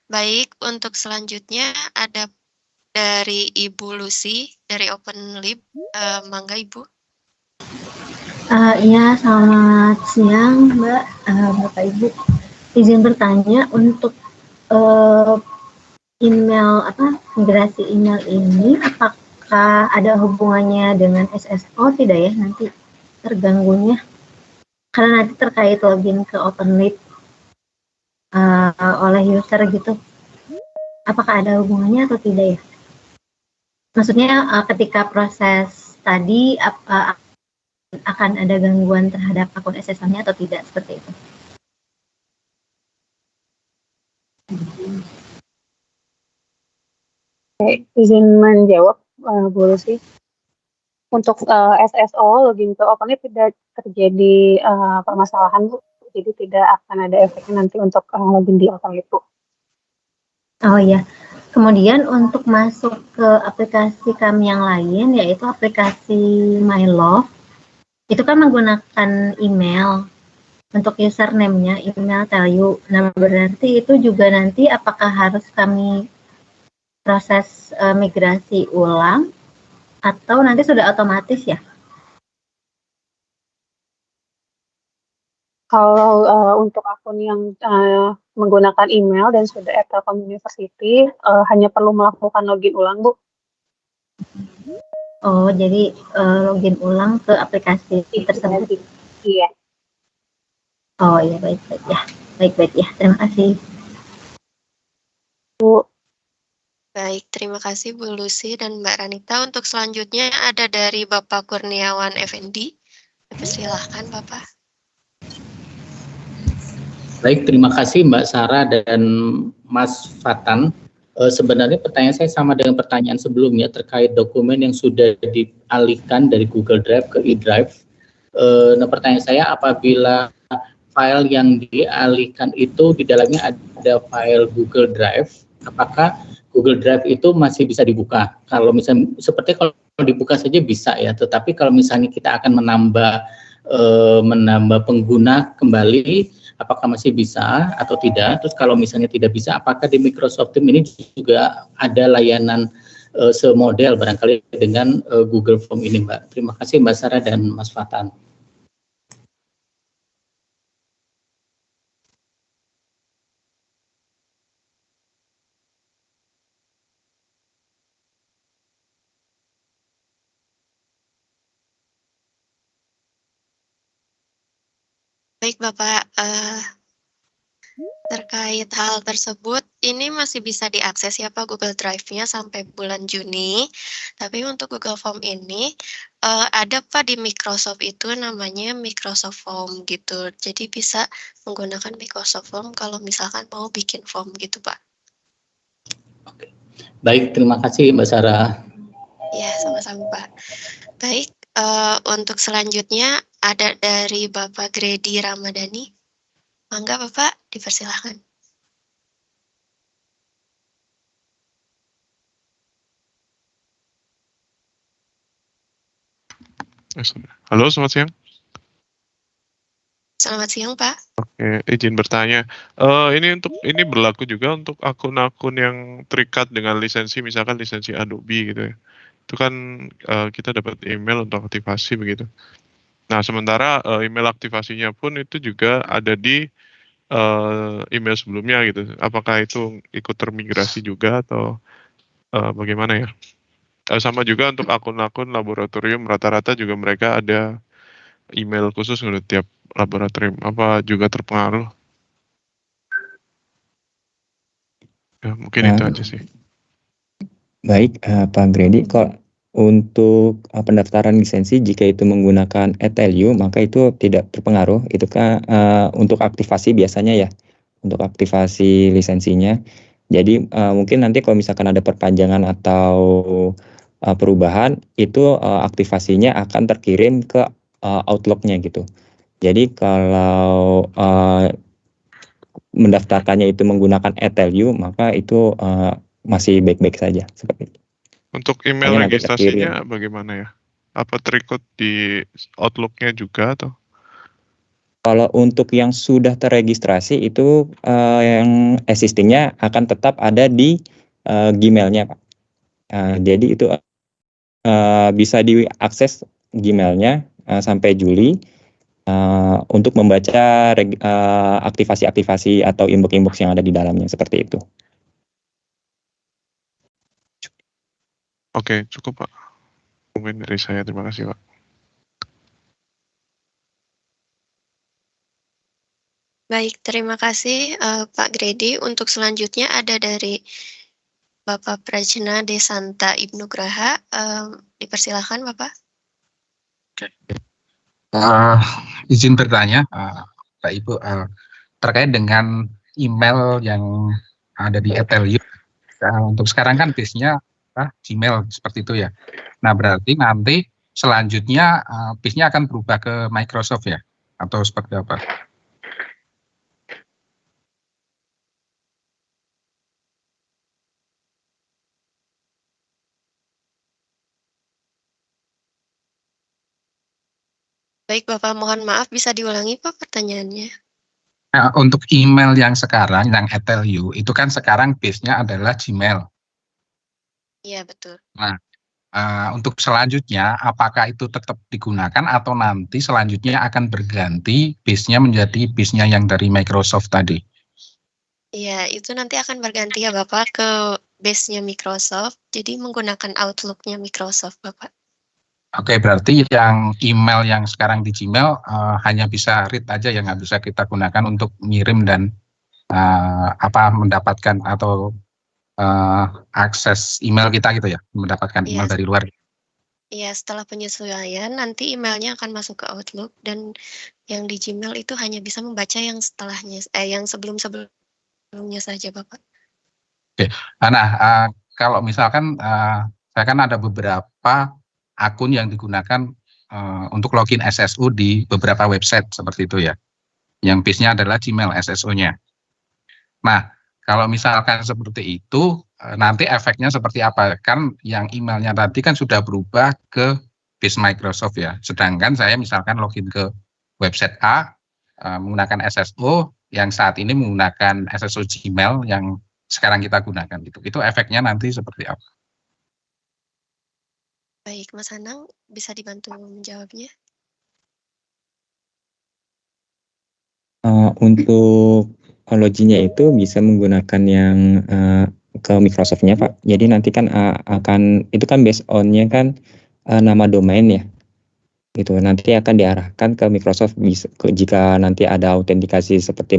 Baik, untuk selanjutnya ada dari Ibu Lucy dari OpenLib. Mangga Ibu. Iya, selamat siang Mbak, Bapak Ibu. Izin bertanya untuk migrasi email ini, apakah ada hubungannya dengan SSO tidak ya nanti terganggunya? Karena nanti terkait login ke OpenLib oleh user gitu. Apakah ada hubungannya atau tidak ya? Maksudnya ketika proses tadi akan ada gangguan terhadap akun SSL-nya atau tidak, seperti itu? Oke, izin menjawab Bu Lucy. Untuk SSO login ke OpenLib tidak terjadi permasalahan Bu. jadi tidak akan ada efeknya nanti untuk login di akun itu. Oh iya. Kemudian untuk masuk ke aplikasi kami yang lain, yaitu aplikasi MyLove, itu kan menggunakan email untuk username-nya, email tell you. Nah, berarti itu juga nanti apakah harus kami proses migrasi ulang atau nanti sudah otomatis ya? Kalau untuk akun yang menggunakan email dan sudah at Telkom University, hanya perlu melakukan login ulang, Bu. Oh, jadi login ulang ke aplikasi tersebut. Iya. Oh iya, baik-baik ya. Baik-baik ya, terima kasih. Bu. Baik, terima kasih Bu Lucy dan Mbak Ranita. Untuk selanjutnya ada dari Bapak Kurniawan Effendi. Silakan Bapak. Baik, terima kasih Mbak Sarah dan Mas Fatan. Sebenarnya pertanyaan saya sama dengan pertanyaan sebelumnya terkait dokumen yang sudah dialihkan dari Google Drive ke eDrive. Nah, pertanyaan saya, apabila file yang dialihkan itu di dalamnya ada file Google Drive, apakah Google Drive itu masih bisa dibuka? Kalau misalnya seperti kalau dibuka saja bisa ya, tetapi kalau misalnya kita akan menambah pengguna kembali, apakah masih bisa atau tidak? Terus kalau misalnya tidak bisa, apakah di Microsoft Teams ini juga ada layanan semodel barangkali dengan Google Form ini, Mbak? Terima kasih Mbak Sarah dan Mas Fatan. Baik Bapak, terkait hal tersebut, ini masih bisa diakses ya Pak Google Drive-nya sampai bulan Juni. Tapi untuk Google Form ini, ada Pak di Microsoft itu namanya Microsoft Form gitu. Jadi bisa menggunakan Microsoft Form kalau misalkan mau bikin form gitu Pak. Oke. Baik, terima kasih Mbak Sarah. Ya, sama-sama Pak. Baik, untuk selanjutnya ada dari Bapak Gredi Ramadhani. Mangga Bapak, dipersilahkan. Halo, selamat siang. Selamat siang Pak. Oke, izin bertanya. Ini berlaku juga untuk akun-akun yang terikat dengan lisensi, misalkan lisensi Adobe gitu ya. Itu kan kita dapat email untuk aktivasi begitu. Nah, sementara email aktivasinya pun itu juga ada di email sebelumnya gitu. Apakah itu ikut termigrasi juga atau bagaimana ya? Sama juga untuk akun-akun laboratorium, rata-rata juga mereka ada email khusus untuk tiap laboratorium. Apa juga terpengaruh? Ya, mungkin itu aja sih. Baik, Pak Gredi, kok untuk pendaftaran lisensi jika itu menggunakan eTelu maka itu tidak terpengaruh. Itu kan untuk aktivasi biasanya ya, untuk aktivasi lisensinya. Jadi mungkin nanti kalau misalkan ada perpanjangan atau perubahan itu aktivasinya akan terkirim ke Outlook-nya gitu. Jadi kalau mendaftarkannya itu menggunakan eTelu maka itu masih baik-baik saja seperti itu. Untuk email registrasinya bagaimana ya? Apa terikut di Outlook-nya juga atau? Kalau untuk yang sudah terregistrasi itu yang existing-nya akan tetap ada di Gmail-nya, Pak. Jadi itu bisa diakses Gmail-nya sampai Juli untuk membaca aktivasi-aktivasi atau inbox-inbox yang ada di dalamnya seperti itu. Oke, cukup Pak. Mungkin dari saya, terima kasih Pak. Baik, terima kasih Pak Gredi. Untuk selanjutnya ada dari Bapak Prajna Desanta Ibnu Graha. Dipersilahkan Bapak. Oke. Izin bertanya, Pak Ibu, terkait dengan email yang ada di eTelu. Untuk sekarang kan base-nya Gmail seperti itu ya. Nah, berarti nanti selanjutnya base-nya akan berubah ke Microsoft ya? Atau seperti apa? Baik Bapak, mohon maaf bisa diulangi Pak pertanyaannya? Untuk email yang sekarang, yang ETLU, itu kan sekarang base-nya adalah Gmail. Iya betul. Nah, untuk selanjutnya, apakah itu tetap digunakan atau nanti selanjutnya akan berganti base-nya menjadi base-nya yang dari Microsoft tadi? Iya, itu nanti akan berganti ya Bapak ke base-nya Microsoft, jadi menggunakan Outlook-nya Microsoft Bapak. Oke, berarti yang email yang sekarang di Gmail hanya bisa read aja yang nggak bisa kita gunakan untuk ngirim dan mendapatkan atau akses email kita gitu ya, mendapatkan email dari luar. Iya, setelah penyesuaian nanti emailnya akan masuk ke Outlook dan yang di Gmail itu hanya bisa membaca yang setelahnya, yang sebelumnya saja Bapak. Oke, nah kalau misalkan saya kan ada beberapa akun yang digunakan untuk login SSO di beberapa website seperti itu ya, yang base-nya adalah Gmail SSO-nya. Nah, kalau misalkan seperti itu, nanti efeknya seperti apa? Kan yang emailnya tadi kan sudah berubah ke base Microsoft ya. Sedangkan saya misalkan login ke website A, menggunakan SSO, yang saat ini menggunakan SSO Gmail yang sekarang kita gunakan. Itu efeknya nanti seperti apa? Baik, Mas Anang, bisa dibantu menjawabnya? Untuk loginnya itu bisa menggunakan yang ke Microsoft-nya Pak. Jadi nanti kan akan itu kan based on-nya kan nama domain ya. Gitu. Nanti akan diarahkan ke Microsoft jika nanti ada autentikasi seperti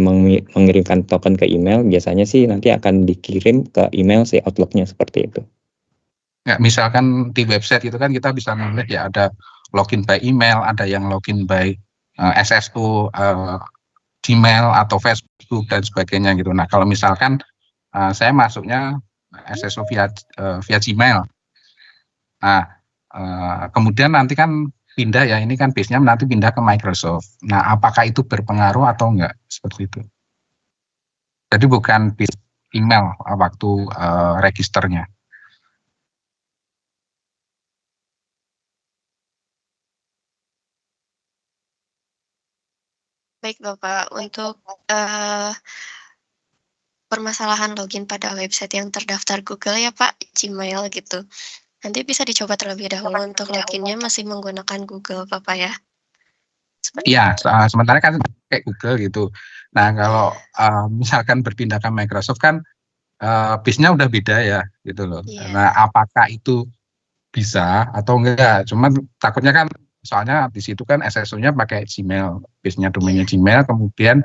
mengirimkan token ke email, biasanya sih nanti akan dikirim ke email si Outlook-nya seperti itu. Ya, misalkan di website itu kan kita bisa melihat ya ada login by email, ada yang login by SSO, Gmail atau Facebook dan sebagainya gitu. Nah, kalau misalkan saya masuknya SSO via Gmail. Nah, kemudian nanti kan pindah ya, ini kan base-nya nanti pindah ke Microsoft. Nah, apakah itu berpengaruh atau enggak seperti itu? Jadi bukan base email waktu registernya. Baik Bapak, untuk permasalahan login pada website yang terdaftar Google ya Pak, Gmail gitu. Nanti bisa dicoba terlebih dahulu untuk loginnya masih menggunakan Google Bapak ya. Iya, sementara kan kayak Google gitu. Nah, kalau misalkan berpindah ke Microsoft kan base-nya udah beda ya gitu loh. Nah, apakah itu bisa atau enggak? Cuman takutnya kan soalnya di situ kan SSO-nya pakai Gmail, base-nya domainnya Gmail, kemudian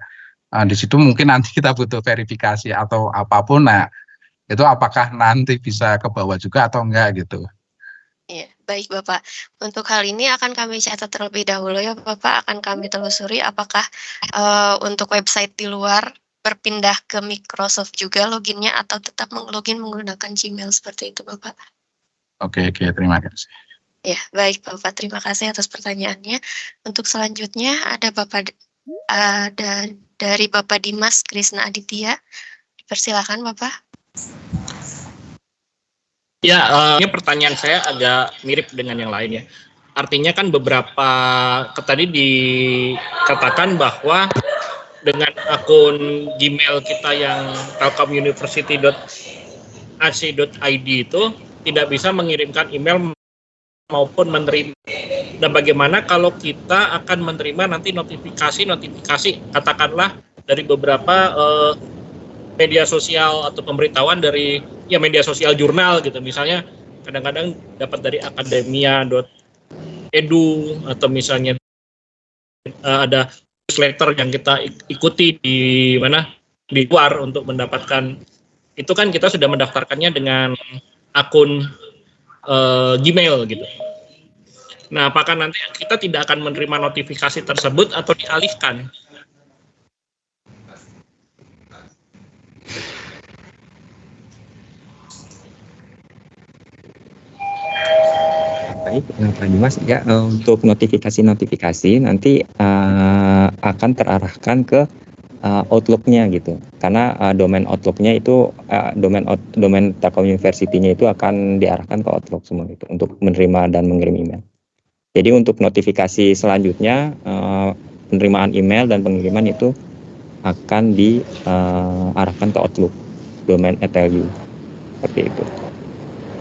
di situ mungkin nanti kita butuh verifikasi atau apapun. Nah, itu apakah nanti bisa ke bawah juga atau enggak gitu? Iya, baik Bapak. Untuk hal ini akan kami catat terlebih dahulu ya Bapak, akan kami telusuri apakah untuk website di luar berpindah ke Microsoft juga loginnya atau tetap login menggunakan Gmail seperti itu Bapak. Oke, terima kasih. Ya, baik Bapak, terima kasih atas pertanyaannya. Untuk selanjutnya ada dari Bapak Dimas Krisna Aditya. Persilakan Bapak. Ya, ini pertanyaan saya agak mirip dengan yang lain ya. Artinya kan beberapa tadi dikatakan bahwa dengan akun Gmail kita yang telkomuniversity.ac.id itu tidak bisa mengirimkan email maupun menerima. Dan bagaimana kalau kita akan menerima nanti notifikasi katakanlah dari beberapa media sosial atau pemberitahuan dari media sosial jurnal gitu, misalnya kadang-kadang dapat dari akademia.edu atau misalnya ada newsletter yang kita ikuti di luar untuk mendapatkan itu, kan kita sudah mendaftarkannya dengan akun Gmail gitu. Nah, apakah nanti kita tidak akan menerima notifikasi tersebut atau dialihkan? Baik, Pak Dimas ya, untuk notifikasi nanti akan terarahkan ke Outlook-nya gitu, karena domain Outlook-nya itu domain Telkom University-nya itu akan diarahkan ke Outlook semua itu untuk menerima dan mengirim email. Jadi untuk notifikasi selanjutnya penerimaan email dan pengiriman itu akan diarahkan ke Outlook domain @lu seperti itu.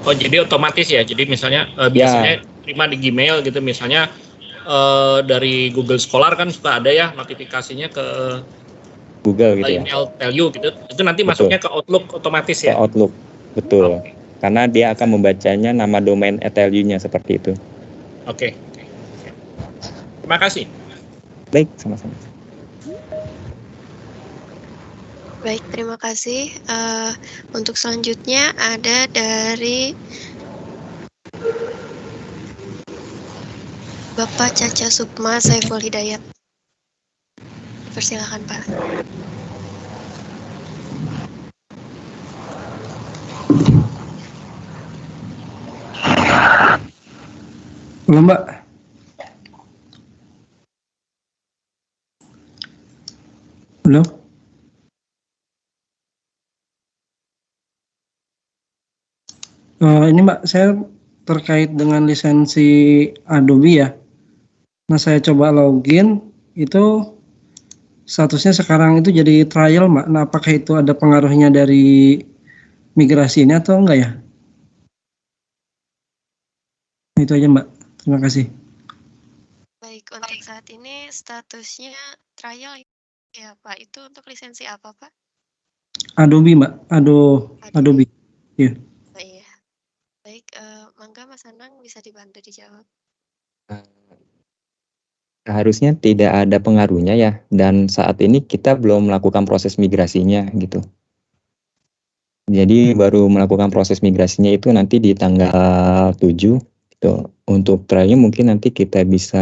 Oh, jadi otomatis ya. Jadi misalnya biasanya terima di Gmail gitu, misalnya dari Google Scholar kan suka ada ya notifikasinya ke Google gitu ya. email Telu gitu. Itu nanti Betul. masuknya ke Outlook otomatis Ke ya. Outlook, betul. Karena dia akan membacanya nama domain @lu-nya seperti itu. Oke. Terima kasih. Baik, sama-sama. Baik, terima kasih. Untuk selanjutnya ada dari Bapak Caca Sukma Saiful Hidayat. Persilakan, Pak. Halo, Mbak. Halo. Ini Mbak, saya terkait dengan lisensi Adobe ya. Nah, saya coba login, itu statusnya sekarang itu jadi trial, Mbak. Nah, apakah itu ada pengaruhnya dari migrasi ini atau enggak ya? Itu aja, Mbak. Terima kasih. Baik, untuk saat ini statusnya trial ya, Pak. Itu untuk lisensi apa, Pak? Adobe, Mbak. Adobe. Iya. Oh, iya. Baik, mangga Mas Anang bisa dibantu dijawab. Harusnya tidak ada pengaruhnya ya, dan saat ini kita belum melakukan proses migrasinya gitu. Jadi baru melakukan proses migrasinya itu nanti di tanggal 7 gitu. Untuk trialnya mungkin nanti kita bisa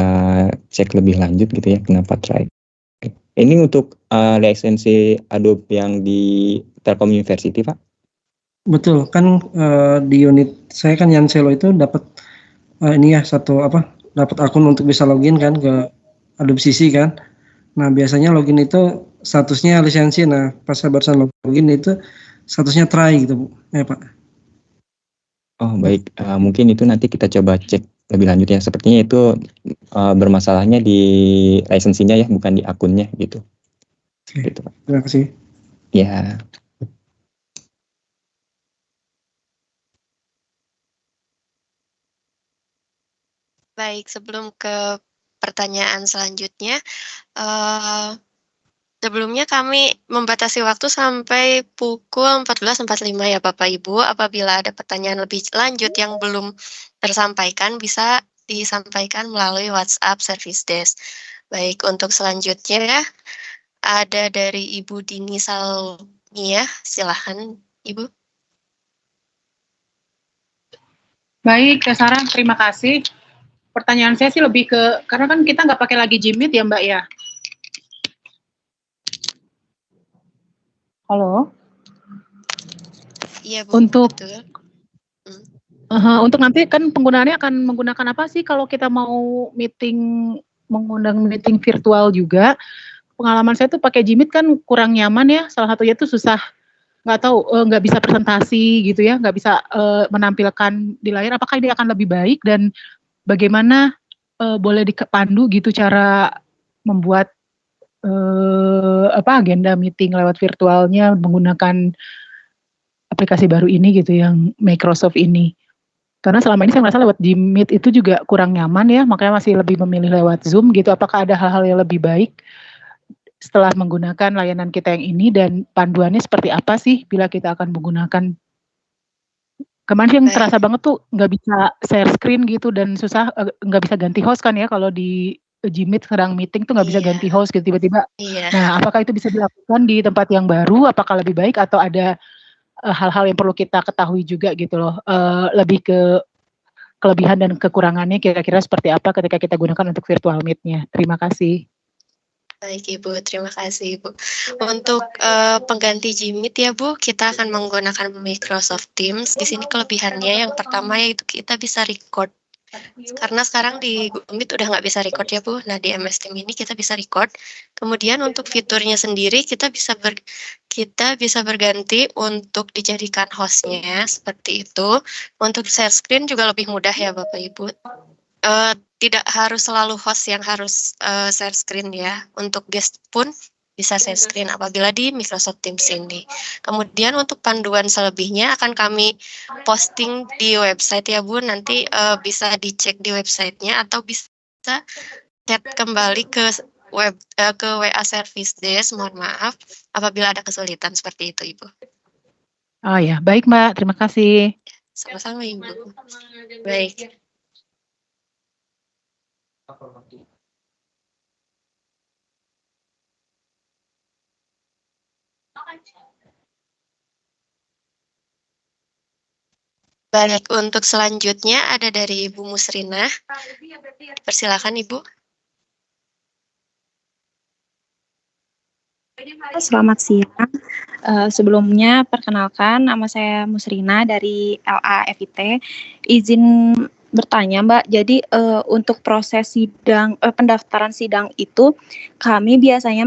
cek lebih lanjut gitu ya, kenapa trial. Ini untuk lisensi Adobe yang di Telkom University, Pak? Betul, kan di unit saya kan Yanselo itu dapat ini ya dapat akun untuk bisa login kan ke Adobe CC kan. Nah, biasanya login itu statusnya lisensi. Nah, pas saya barusan login itu statusnya try gitu, Bu. Ya, Pak. Oh, baik. Mungkin itu nanti kita coba cek lebih lanjut ya. Sepertinya itu bermasalahnya di lisensinya ya, bukan di akunnya gitu. Oke. Gitu, Pak. Terima kasih. Ya. Baik, sebelum ke pertanyaan selanjutnya, sebelumnya kami membatasi waktu sampai pukul 14.45 ya Bapak Ibu. Apabila ada pertanyaan lebih lanjut yang belum tersampaikan, bisa disampaikan melalui WhatsApp Service Desk. Baik, untuk selanjutnya ada dari Ibu Dini Salmia. Silahkan, Ibu. Baik, Teh Sarah, terima kasih. Pertanyaan saya sih lebih ke, karena kan kita nggak pakai lagi Jimit ya Mbak ya. Halo? Iya Bu, Untuk betul. Untuk nanti kan penggunaannya akan menggunakan apa sih kalau kita mau mengundang meeting virtual juga? Pengalaman saya tuh pakai Jimit kan kurang nyaman ya. Salah satunya tuh susah, nggak tahu, nggak bisa presentasi gitu ya, nggak bisa menampilkan di layar. Apakah ini akan lebih baik dan bagaimana boleh dipandu gitu cara membuat agenda meeting lewat virtualnya menggunakan aplikasi baru ini gitu yang Microsoft ini. Karena selama ini saya merasa lewat Meet itu juga kurang nyaman ya, makanya masih lebih memilih lewat Zoom gitu. Apakah ada hal-hal yang lebih baik setelah menggunakan layanan kita yang ini dan panduannya seperti apa sih bila kita akan menggunakan? Kemarin sih yang terasa banget tuh nggak bisa share screen gitu dan susah, nggak bisa ganti host kan ya kalau di Gmeet sedang meeting tuh nggak bisa ganti host gitu tiba-tiba. Nah, apakah itu bisa dilakukan di tempat yang baru? Apakah lebih baik atau ada hal-hal yang perlu kita ketahui juga gitu loh, lebih ke kelebihan dan kekurangannya kira-kira seperti apa ketika kita gunakan untuk virtual meet-nya. Terima kasih. Baik Ibu, terima kasih Ibu. Untuk pengganti Jimit ya Bu, kita akan menggunakan Microsoft Teams. Di sini kelebihannya yang pertama yaitu kita bisa record. Karena sekarang di Google Meet udah nggak bisa record ya Bu. Nah di MS Teams ini kita bisa record. Kemudian untuk fiturnya sendiri kita bisa berganti untuk dijadikan hostnya seperti itu. Untuk share screen juga lebih mudah ya Bapak Ibu. Tidak harus selalu host yang harus share screen ya. Untuk guest pun bisa share screen apabila di Microsoft Teams ini. Kemudian untuk panduan selebihnya akan kami posting di website ya Bu. Nanti bisa dicek di websitenya atau bisa chat kembali ke ke WA Service Desk. Mohon maaf apabila ada kesulitan seperti itu Ibu. Oh ya, baik Mbak. Terima kasih. Sama-sama Ibu. Baik. Baik, untuk selanjutnya ada dari Ibu Musrina. Persilakan Ibu. Selamat siang. Sebelumnya perkenalkan nama saya Musrina dari LAFIT. Izin bertanya Mbak, jadi untuk proses sidang pendaftaran sidang itu kami biasanya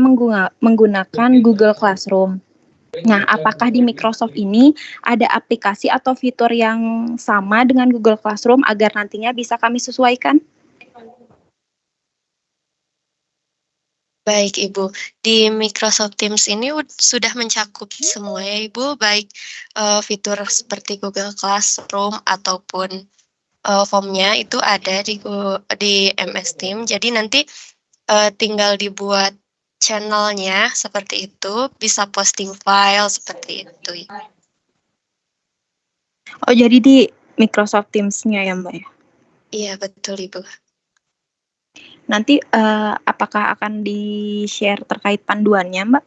menggunakan Google Classroom. Nah, apakah di Microsoft ini ada aplikasi atau fitur yang sama dengan Google Classroom agar nantinya bisa kami sesuaikan? Baik Ibu, di Microsoft Teams ini sudah mencakup semua ya Ibu, baik fitur seperti Google Classroom ataupun formnya itu ada di MS Teams. Jadi nanti tinggal dibuat channelnya seperti itu, bisa posting file seperti itu. Oh, jadi di Microsoft Teams-nya ya Mbak ya? Iya, betul Ibu. Nanti apakah akan di-share terkait panduannya Mbak?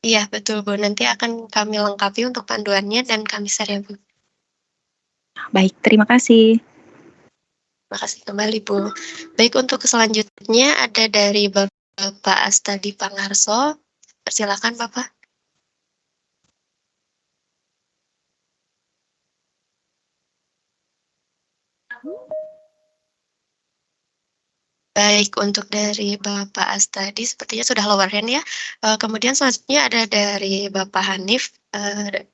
Iya, betul Bu. Nanti akan kami lengkapi untuk panduannya dan kami share ya Bu. Baik, terima kasih. Terima kasih kembali Bu. Baik, untuk selanjutnya ada dari Bapak Astadi Pangarso. Persilakan Bapak. Baik, untuk dari Bapak Astadi sepertinya sudah lower hand ya. Kemudian selanjutnya ada dari Bapak Hanif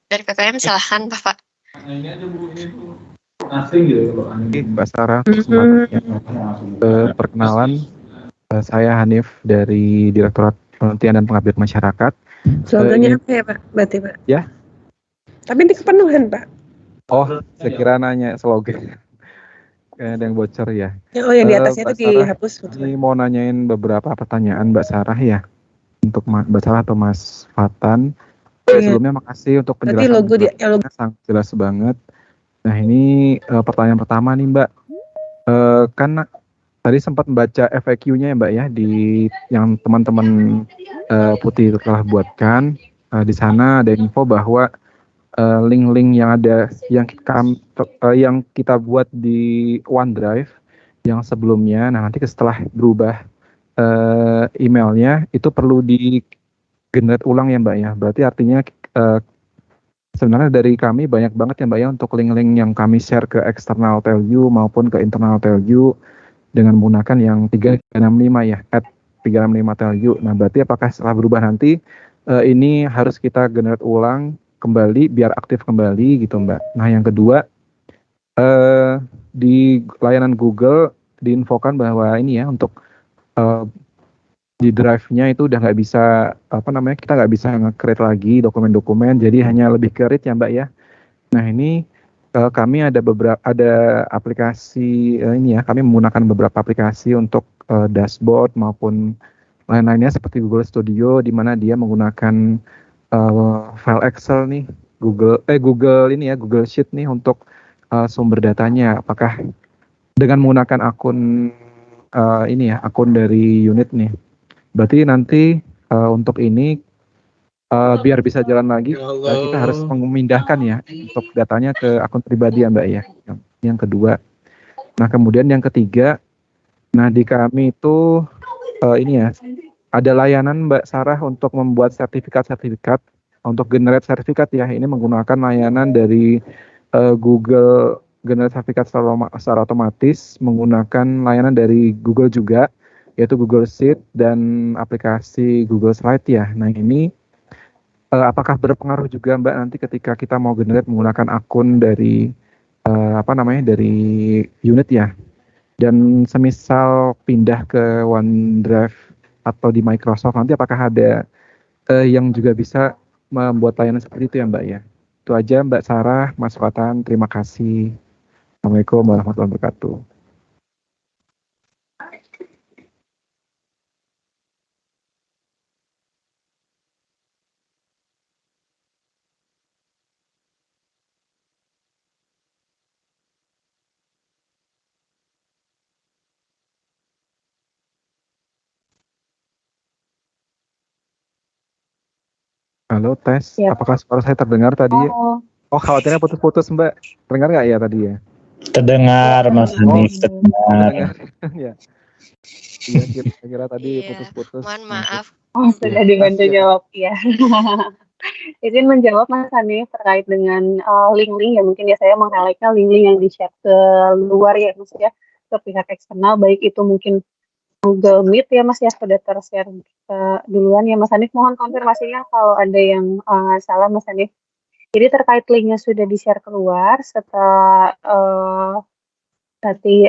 dari PPM. Silahkan Bapak. Ini aja Bu, ini Bu. Asing gitu kalau Mbak Sarah, perkenalan, saya Hanif dari Direktorat Penelitian dan Pengabdian Masyarakat. Slogannya apa ya Pak? Berarti Pak? Ya. Tapi ini kepenuhan Pak. Oh, saya kira nanya slogan. Ada yang bocor ya. Oh, yang di atasnya itu dihapus. Ini mau nanyain beberapa pertanyaan Mbak Sarah ya. Untuk Mbak Sarah atau Mas Fatan. Sebelumnya makasih untuk penjelasan. Logo sangat jelas banget. Nah ini pertanyaan pertama nih Mbak, kan tadi sempat membaca FAQ-nya ya Mbak ya di yang teman-teman Putih telah buatkan. Di sana ada info bahwa link-link yang ada yang kita buat di OneDrive yang sebelumnya, nah nanti setelah berubah emailnya itu perlu di generate ulang ya Mbak ya. Berarti artinya sebenarnya dari kami banyak banget ya Mbak ya untuk link-link yang kami share ke external TELU maupun ke internal TELU dengan menggunakan yang 365 ya, @365 TELU. Nah berarti apakah setelah berubah nanti ini harus kita generate ulang kembali biar aktif kembali gitu Mbak. Nah yang kedua, di layanan Google diinfokan bahwa ini ya untuk di drive-nya itu udah nggak bisa kita nggak bisa nge-create lagi dokumen-dokumen, jadi hanya lebih ke read ya Mbak ya. Nah ini kami ada aplikasi ini ya, kami menggunakan beberapa aplikasi untuk dashboard maupun lain-lainnya seperti Google Studio di mana dia menggunakan file Excel nih, Google Sheet nih untuk sumber datanya. Apakah dengan menggunakan akun akun dari unit nih. Berarti nanti untuk ini biar bisa jalan lagi kita harus memindahkan ya untuk datanya ke akun pribadi ya Mbak ya. Yang kedua. Nah kemudian yang ketiga, nah di kami itu ini ya ada layanan Mbak Sarah untuk membuat sertifikat untuk generate sertifikat ya. Ini menggunakan layanan dari Google generate sertifikat secara otomatis menggunakan layanan dari Google juga, yaitu Google Sheet dan aplikasi Google Slide ya. Nah ini apakah berpengaruh juga Mbak nanti ketika kita mau generate menggunakan akun dari dari unit ya. Dan semisal pindah ke OneDrive atau di Microsoft nanti apakah ada yang juga bisa membuat layanan seperti itu ya Mbak ya? Itu aja Mbak Sarah, Mas Fatan, terima kasih. Assalamualaikum warahmatullahi wabarakatuh. Halo, tes. Ya. Apakah suara saya terdengar tadi? Oh, Oh, khawatirnya putus-putus, Mbak. Terdengar nggak ya tadi ya? Terdengar Mas Hanif, terdengar. Terdengar. Ya. Iya, kira-kira tadi Iya, putus-putus. mohon Nah, maaf. oh, sudah dibantu Makasih ya, jawab ya. Izin menjawab Mas Hanif terkait dengan link-link ya, mungkin ya saya meng-highlight-nya link-link yang di-share ke luar ya Mas ya, ke pihak eksternal, baik itu mungkin Google Meet ya Mas ya, sudah ter-share duluan ya Mas Hanif. Mohon konfirmasinya kalau ada yang salah Mas Hanif. Jadi terkait linknya sudah di-share keluar setelah nanti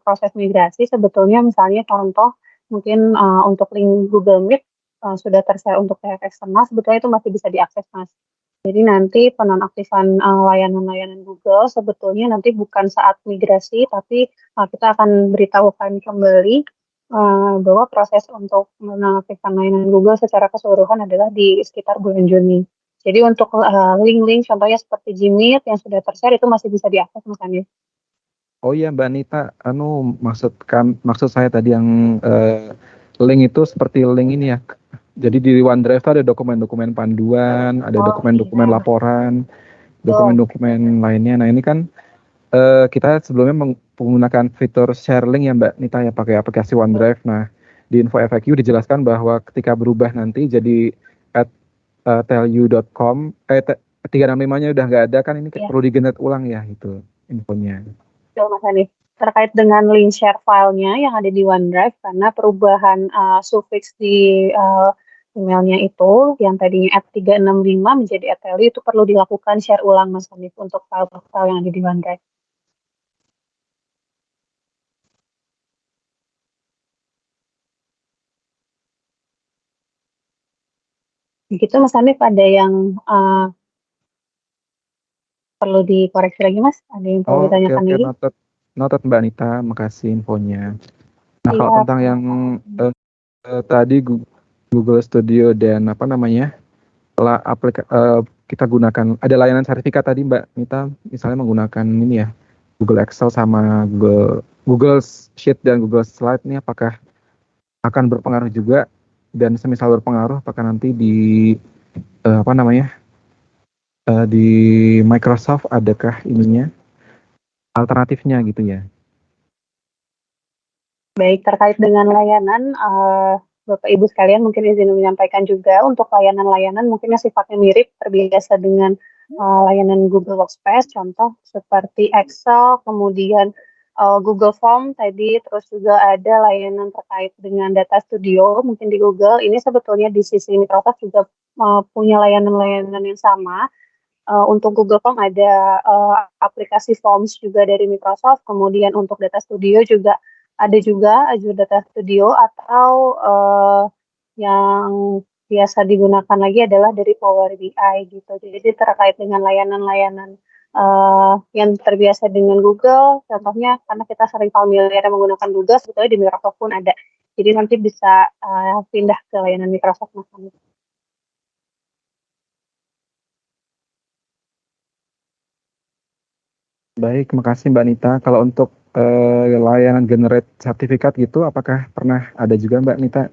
proses migrasi, sebetulnya misalnya contoh mungkin untuk link Google Meet sudah ter-share untuk pihak eksternal, sebetulnya itu masih bisa diakses Mas. Jadi nanti penonaktifan layanan-layanan Google sebetulnya nanti bukan saat migrasi, tapi kita akan beritahukan kembali bahwa proses untuk menonaktifkan layanan Google secara keseluruhan adalah di sekitar bulan Juni. Jadi untuk link-link contohnya seperti Gmeet yang sudah ter-share itu masih bisa diakses Mas Andi. oh iya Mbak Nita, maksud saya tadi yang link itu seperti link ini ya. Jadi di OneDrive ada dokumen-dokumen panduan, ada dokumen-dokumen laporan, dokumen-dokumen lainnya. Nah ini kan kita sebelumnya menggunakan fitur share link ya Mbak Nita ya, pakai aplikasi OneDrive. Nah di info FAQ dijelaskan bahwa ketika berubah nanti jadi @tellyou.com 365-nya udah nggak ada kan, ini perlu digenerate ulang ya itu infonya. Betul Mas Hanif. Terkait dengan link share filenya yang ada di OneDrive, karena perubahan suffix di emailnya itu yang tadinya @365 menjadi @telly, itu perlu dilakukan share ulang Mas Hanif untuk file-file yang ada di OneDrive. Begitu Mas Hanif, ada yang perlu dikoreksi lagi Mas? Ada yang perlu ditanyakan lagi? Noted Mbak Nita, makasih infonya. Nah kalau Iya. tentang yang tadi Google Studio dan apa namanya kita gunakan ada layanan sertifikat tadi Mbak Nita, misalnya menggunakan ini ya Google Excel sama Google Sheet dan Google Slide, ini apakah akan berpengaruh juga, dan semisal berpengaruh apakah nanti di di Microsoft adakah ininya alternatifnya gitu ya? Baik, terkait dengan layanan, Bapak Ibu sekalian mungkin izin menyampaikan juga untuk layanan-layanan mungkin yang sifatnya mirip, terbiasa dengan layanan Google Workspace, contoh seperti Excel, kemudian Google Form tadi, terus juga ada layanan terkait dengan Data Studio mungkin di Google. Ini sebetulnya di sisi Microsoft juga punya layanan-layanan yang sama. Untuk Google Form ada aplikasi Forms juga dari Microsoft, kemudian untuk Data Studio juga ada juga Azure Data Studio, atau yang biasa digunakan lagi adalah dari Power BI gitu. Jadi terkait dengan layanan-layanan yang terbiasa dengan Google, contohnya karena kita sering familiar menggunakan Google, sebetulnya di Microsoft pun ada. Jadi nanti bisa pindah ke layanan Microsoft Mas. Baik, makasih Mbak Nita. Kalau untuk layanan generate sertifikat gitu, apakah pernah ada juga Mbak Nita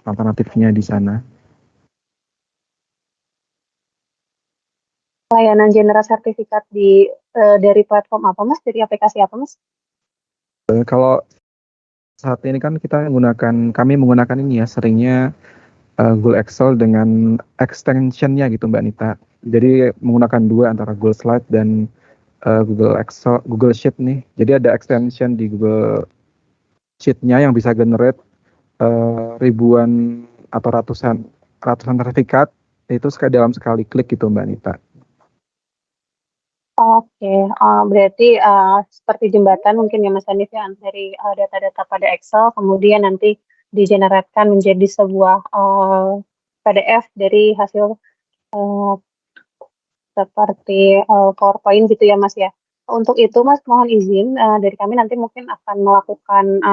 alternatifnya di sana? Layanan generate sertifikat dari platform apa Mas? Dari aplikasi apa Mas? Kalau saat ini kan kami menggunakan ini ya, seringnya Google Excel dengan extensionnya gitu Mbak Nita. Jadi menggunakan dua antara Google Slide dan Google Excel, Google Sheet nih. Jadi ada extension di Google Sheet-nya yang bisa generate ribuan atau ratusan sertifikat itu dalam sekali klik gitu Mbak Nita. Oke, berarti seperti jembatan mungkin ya Mas Hanif ya dari data-data pada Excel kemudian nanti digeneratkan menjadi sebuah PDF dari hasil seperti PowerPoint gitu ya Mas ya. Untuk itu Mas mohon izin dari kami nanti mungkin akan melakukan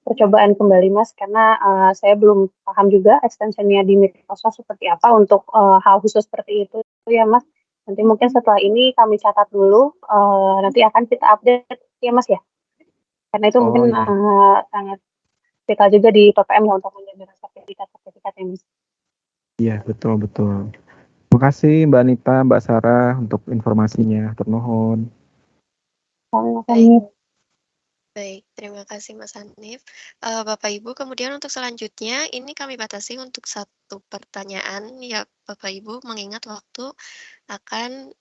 percobaan kembali Mas karena saya belum paham juga extensionnya di Microsoft seperti apa untuk hal khusus seperti itu ya Mas. Nanti mungkin setelah ini kami catat dulu, nanti akan kita update ya Mas ya. Karena itu mungkin sangat vital juga di PPM ya untuk menjaga sertifikat ya Mas. Iya, betul. Terima kasih Mbak Anita, Mbak Sarah untuk informasinya. Termohon. Baik, terima kasih Mas Hanif. Bapak Ibu, kemudian untuk selanjutnya ini kami batasi untuk 1 pertanyaan ya Bapak Ibu, mengingat waktu akan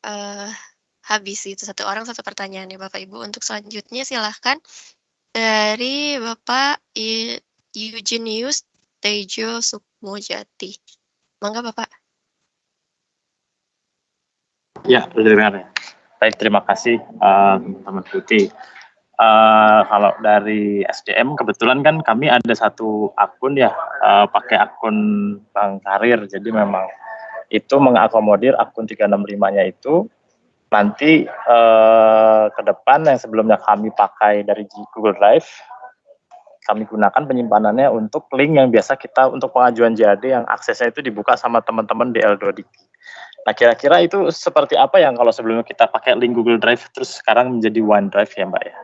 habis itu 1 orang 1 pertanyaan ya Bapak Ibu. Untuk selanjutnya silahkan dari Bapak Eugenius Tejo Sukmojati. Mangga Bapak. Ya, terdengar ya. Baik, terima kasih teman-teman Putih. Kalau dari SDM kebetulan kan kami ada 1 akun ya, pakai akun Bank Karir. Jadi memang itu mengakomodir akun 365-nya itu nanti ke depan yang sebelumnya kami pakai dari Google Drive, kami gunakan penyimpanannya untuk link yang biasa kita untuk pengajuan JAD yang aksesnya itu dibuka sama teman-teman di L2Dikti. Nah, kira-kira itu seperti apa yang kalau sebelumnya kita pakai link Google Drive terus sekarang menjadi OneDrive ya Mbak ya?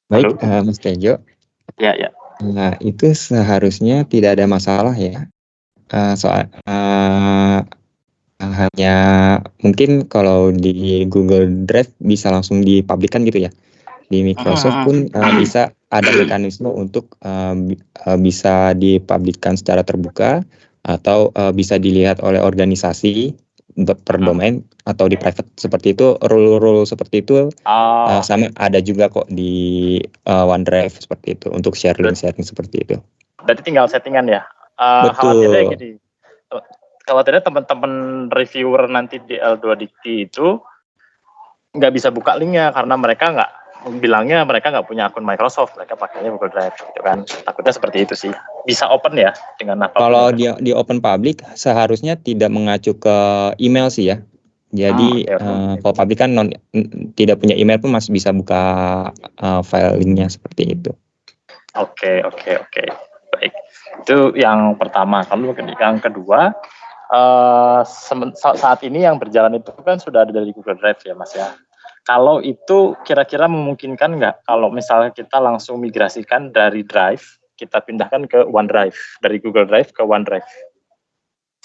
Baik, Mas Tejo. Ya. Nah, itu seharusnya tidak ada masalah ya. Soal hanya mungkin kalau di Google Drive bisa langsung dipublikkan gitu ya. Di Microsoft pun bisa ada mekanisme untuk bisa dipublikkan secara terbuka atau bisa dilihat oleh organisasi per domain atau di private seperti itu. Rule seperti itu sama ada juga kok di OneDrive seperti itu untuk sharing seperti itu. Berarti tinggal settingan ya. Betul. Khawatirnya teman-teman reviewer nanti di L2Dikti itu nggak bisa buka linknya karena mereka nggak punya akun Microsoft, mereka pakainya Google Drive gitu kan. Takutnya seperti itu sih. Bisa open ya dengan apa? Kalau di open public seharusnya tidak mengacu ke email sih ya. Jadi kalau public kan tidak punya email pun masih bisa buka file linknya seperti itu. Oke. Baik. Itu yang pertama. Kalau yang kedua, saat ini yang berjalan itu kan sudah ada dari Google Drive ya Mas ya. Kalau itu kira-kira memungkinkan nggak kalau misalnya kita langsung migrasikan dari Drive, kita pindahkan ke OneDrive, dari Google Drive ke OneDrive?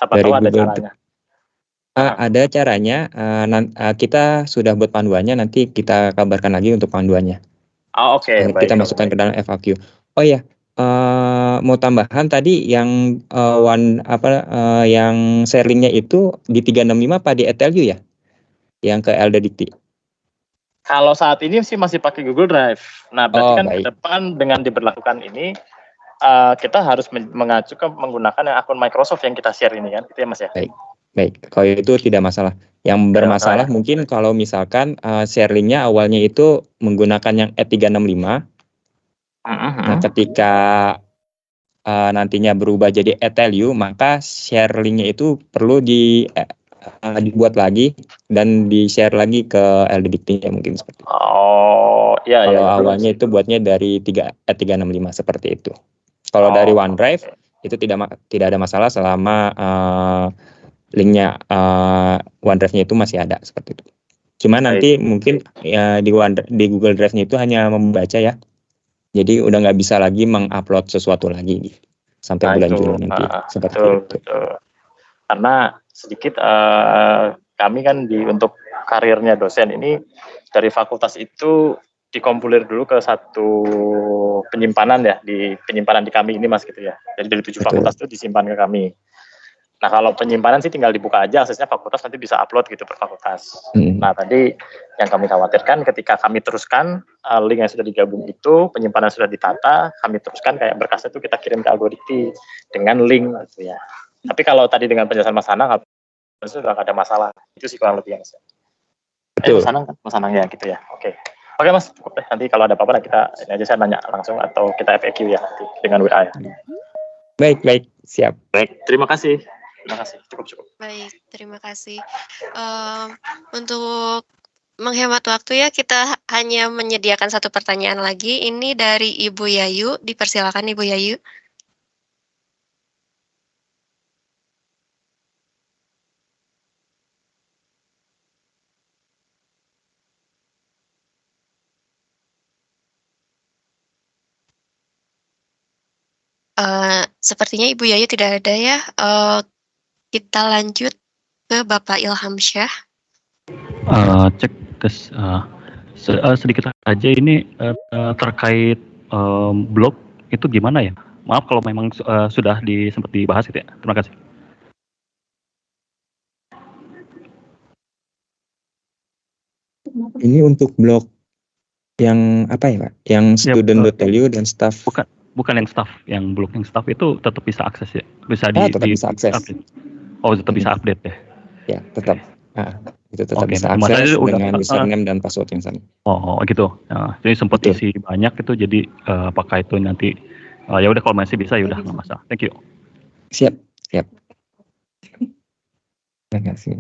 Siapa tahu ada caranya. Ada caranya, kita sudah buat panduannya, nanti kita kabarkan lagi untuk panduannya. Oke. Kita masukkan ke dalam FAQ. Oh ya, mau tambahan tadi yang yang share linknya itu di 365 apa di ETLU ya? Yang ke L2Dikti. Kalau saat ini sih masih pakai Google Drive. Nah, berarti ke depan dengan diberlakukan ini, kita harus mengacu ke menggunakan yang akun Microsoft yang kita share ini kan, gitu ya Mas ya? Baik. Kalau itu tidak masalah. Yang bermasalah mungkin kalau misalkan share linknya awalnya itu menggunakan yang E365. Nah, ketika nantinya berubah jadi ETLU, maka share linknya itu perlu dibuat lagi dan di-share lagi ke L2Dikti mungkin seperti itu. Iya. Kalau awalnya itu buatnya dari E365 seperti itu. Kalau dari OneDrive itu tidak ada masalah selama linknya OneDrive-nya itu masih ada seperti itu. Cuma nanti mungkin di Google Drive-nya itu hanya membaca ya. Jadi udah nggak bisa lagi mengupload sesuatu lagi sampai bulan Juli nanti seperti itu. Betul. Karena sedikit kami kan untuk karirnya dosen ini dari fakultas itu dikompilir dulu ke 1 penyimpanan ya, di penyimpanan di kami ini Mas gitu ya. Jadi dari 7 fakultas itu disimpan ke kami. Nah, kalau penyimpanan sih tinggal dibuka aja, aksesnya fakultas nanti bisa upload gitu per fakultas. Nah, tadi yang kami khawatirkan ketika kami teruskan link yang sudah digabung itu, penyimpanan sudah ditata, kami teruskan kayak berkasnya itu kita kirim ke Algodikti dengan link gitu ya. Tapi kalau tadi dengan penjelasan Mas Anang, sudah nggak ada masalah. Itu sih kurang lebih yang saya. Mas Anang ya gitu ya. Oke, Mas, cukup deh. Nanti kalau ada apa-apa kita ini aja saya nanya langsung atau kita FAQ ya nanti dengan WA ya. Baik, siap. Baik, terima kasih. Cukup. Baik, terima kasih. Untuk menghemat waktu ya, kita hanya menyediakan satu pertanyaan lagi. Ini dari Ibu Yayu. Dipersilakan Ibu Yayu. Sepertinya Ibu Yayu tidak ada ya. Kita lanjut ke Bapak Ilham Syah. Cek tes sedikit aja ini terkait blog itu gimana ya? Maaf kalau memang sudah sempat dibahas gitu ya. Terima kasih. Ini untuk blog yang apa ya Pak? Yang student.lu dan staff. Bukan yang staff, yang blog yang staff itu tetap bisa akses ya, bisa tetap bisa akses. Update. Oh, tetap bisa update ya? Ya, tetap. Itu tetap bisa akses dengan username dan password yang sama. Oh gitu. Nah, jadi sempat isi banyak itu, jadi apakah itu nanti ya udah kalau masih bisa ya udah nggak masalah. Thank you. Siap. Terima kasih.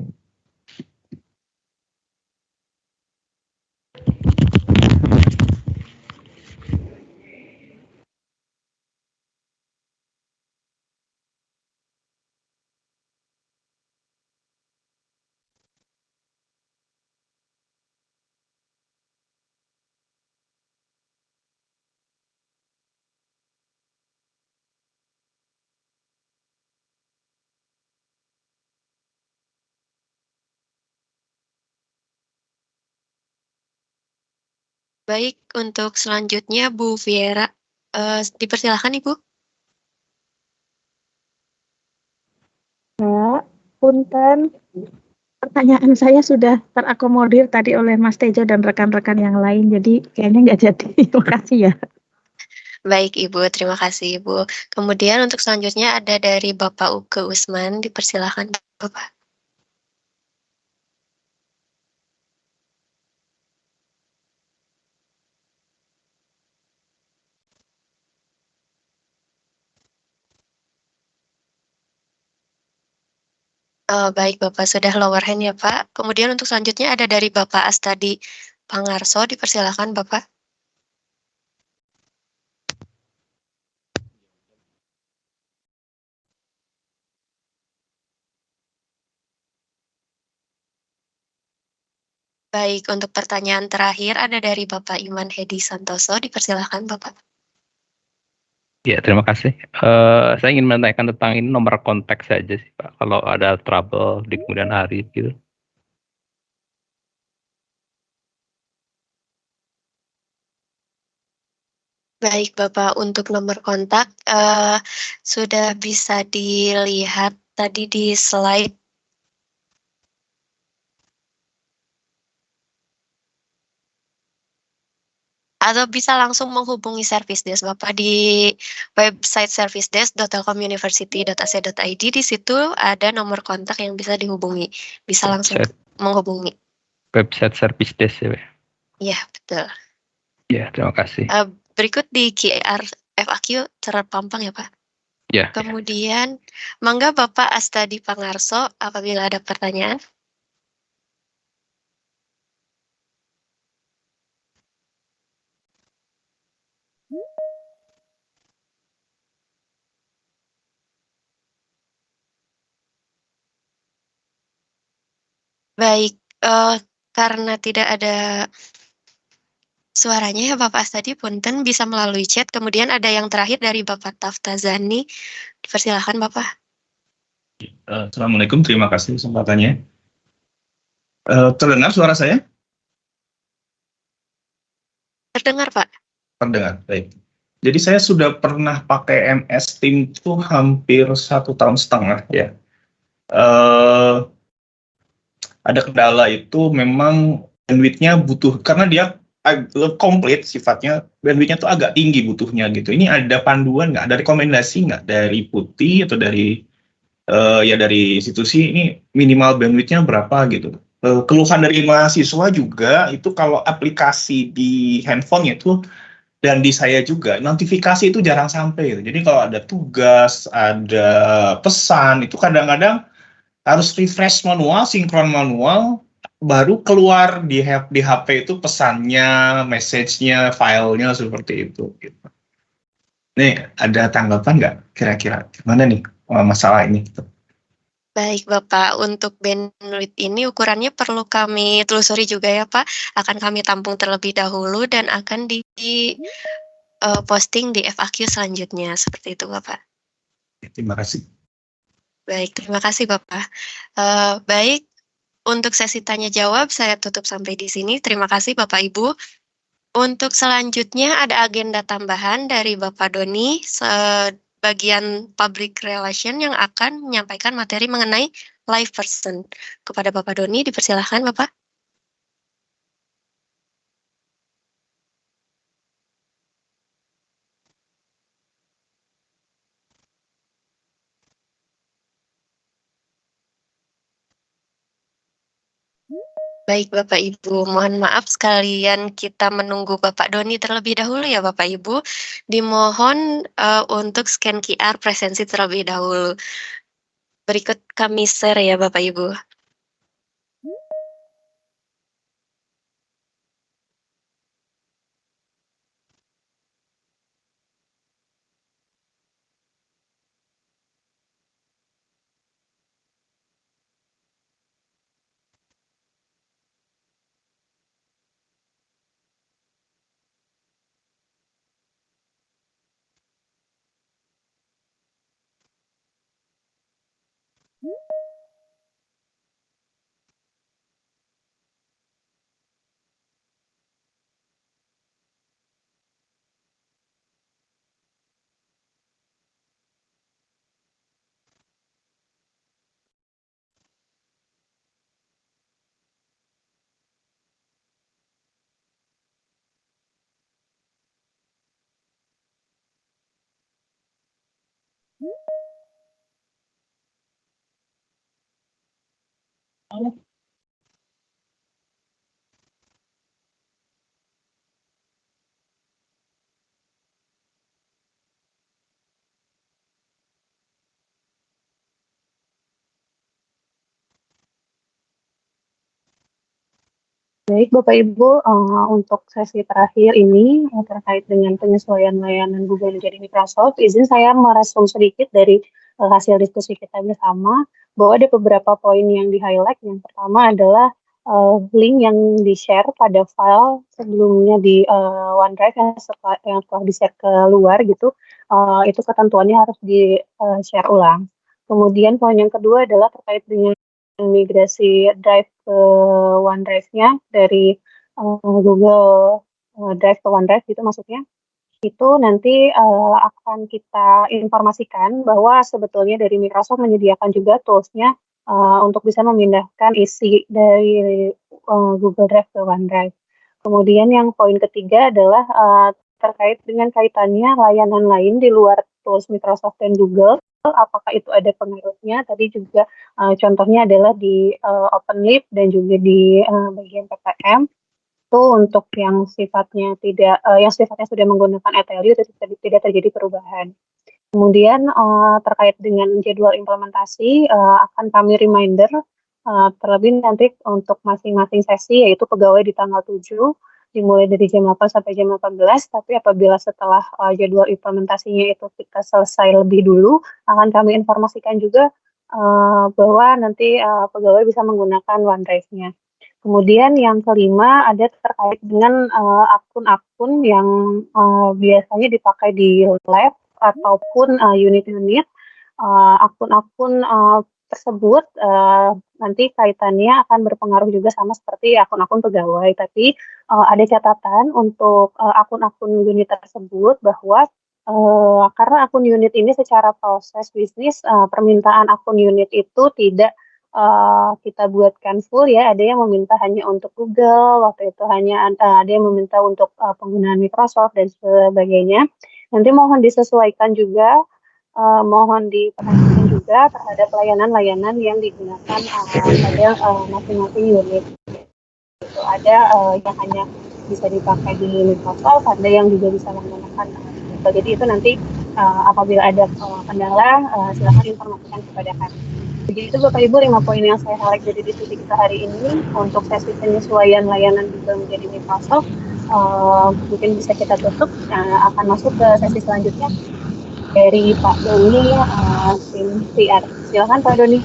Baik, untuk selanjutnya Bu Viera. Dipersilakan Ibu. Punten. Pertanyaan saya sudah terakomodir tadi oleh Mas Tejo dan rekan-rekan yang lain, jadi kayaknya nggak jadi. Terima kasih ya. Baik Ibu, terima kasih Ibu. Kemudian untuk selanjutnya ada dari Bapak Uke Usman. Dipersilakan Bapak. Baik Bapak, sudah lower hand ya Pak. Kemudian untuk selanjutnya ada dari Bapak Astadi Pangarso. Dipersilakan Bapak. Baik, untuk pertanyaan terakhir ada dari Bapak Iman Hedi Santoso. Dipersilakan Bapak. Ya, terima kasih. Saya ingin menanyakan tentang ini nomor kontak saja sih Pak, kalau ada trouble di kemudian hari gitu. Baik Bapak, untuk nomor kontak sudah bisa dilihat tadi di slide. Atau bisa langsung menghubungi service desk Bapak di website servicedesk.telkomuniversity.ac.id. Di situ ada nomor kontak yang bisa dihubungi. Bisa langsung menghubungi. Website service desk ya Pak? Iya, betul. Ya, terima kasih. Berikut di QR FAQ terpampang ya Pak. Ya. Kemudian, mangga Bapak Astadi Pangarso apabila ada pertanyaan. Baik, karena tidak ada suaranya ya Bapak Astadi, punten bisa melalui chat. Kemudian ada yang terakhir dari Bapak Taftazani. Dipersilakan Bapak. Assalamualaikum, terima kasih kesempatannya. Terdengar suara saya? Terdengar Pak. Terdengar, baik. Jadi saya sudah pernah pakai MS Team itu hampir 1,5 tahun ya. eh, ada kendala itu memang bandwidth-nya butuh, karena dia komplit sifatnya, bandwidth-nya tuh agak tinggi butuhnya gitu. Ini ada panduan nggak, ada rekomendasi nggak dari Putih atau dari ya dari institusi ini minimal bandwidth-nya berapa gitu. Keluhan dari mahasiswa juga itu kalau aplikasi di handphone itu dan di saya juga notifikasi itu jarang sampai gitu. Jadi kalau ada tugas, ada pesan itu kadang-kadang harus refresh manual, sinkron manual, baru keluar di HP itu pesannya, message-nya, filenya seperti itu. Gitu. Nih ada tanggapan nggak kira-kira gimana nih masalah ini? Baik Bapak, untuk bandwidth ini ukurannya perlu kami telusuri juga ya Pak. Akan kami tampung terlebih dahulu dan akan posting di FAQ selanjutnya. Seperti itu Bapak. Terima kasih. Baik, terima kasih Bapak. Baik, untuk sesi tanya jawab saya tutup sampai di sini. Terima kasih Bapak Ibu. Untuk selanjutnya ada agenda tambahan dari Bapak Doni, bagian public relation yang akan menyampaikan materi mengenai live person. Kepada Bapak Doni, dipersilahkan Bapak. Baik Bapak Ibu, mohon maaf sekalian kita menunggu Bapak Doni terlebih dahulu ya Bapak Ibu. Dimohon untuk scan QR presensi terlebih dahulu. Berikut kami share ya Bapak Ibu. Baik Bapak Ibu, untuk sesi terakhir ini terkait dengan penyesuaian layanan Google menjadi Microsoft, izin saya merespon sedikit dari hasil diskusi kita bersama bahwa ada beberapa poin yang di-highlight. Yang pertama adalah link yang di-share pada file sebelumnya di OneDrive yang telah di-share ke luar gitu, itu ketentuannya harus di-share ulang. Kemudian poin yang kedua adalah terkait dengan migrasi Drive ke OneDrive-nya dari Google Drive ke OneDrive gitu maksudnya. Itu nanti akan kita informasikan bahwa sebetulnya dari Microsoft menyediakan juga tools-nya untuk bisa memindahkan isi dari Google Drive ke OneDrive. Kemudian yang poin ketiga adalah terkait dengan kaitannya layanan lain di luar tools Microsoft dan Google. Apakah itu ada pengaruhnya? Tadi juga contohnya adalah di OpenLib dan juga di bagian PPM. Itu untuk yang sifatnya sudah menggunakan ETLU itu tidak terjadi perubahan. Kemudian terkait dengan jadwal implementasi akan kami reminder terlebih nanti untuk masing-masing sesi yaitu pegawai di tanggal 7 dimulai dari jam 8 sampai jam 18, tapi apabila setelah jadwal implementasinya itu kita selesai lebih dulu, akan kami informasikan juga bahwa nanti pegawai bisa menggunakan OneDrive-nya. Kemudian yang kelima ada terkait dengan akun-akun yang biasanya dipakai di lab ataupun unit-unit. Akun-akun tersebut nanti kaitannya akan berpengaruh juga sama seperti akun-akun pegawai, tapi ada catatan untuk akun-akun unit tersebut bahwa karena akun unit ini secara proses bisnis, permintaan akun unit itu tidak kita buatkan full ya, ada yang meminta hanya untuk Google, waktu itu hanya ada yang meminta untuk penggunaan Microsoft dan sebagainya. Nanti mohon disesuaikan juga, mohon diperhatikan juga terhadap layanan-layanan yang digunakan pada masing-masing unit. Itu ada yang hanya bisa dipakai di Microsoft, ada yang juga bisa menggunakan Google. Jadi itu nanti apabila ada kendala, silakan informasikan kepada kami. Jadi itu Bapak Ibu 5 poin yang saya highlight jadi diskusi kita hari ini untuk sesi penyesuaian layanan Google menjadi Microsoft. Mungkin bisa kita tutup, akan masuk ke sesi selanjutnya dari Pak Doni, tim PR. Silakan Pak Doni.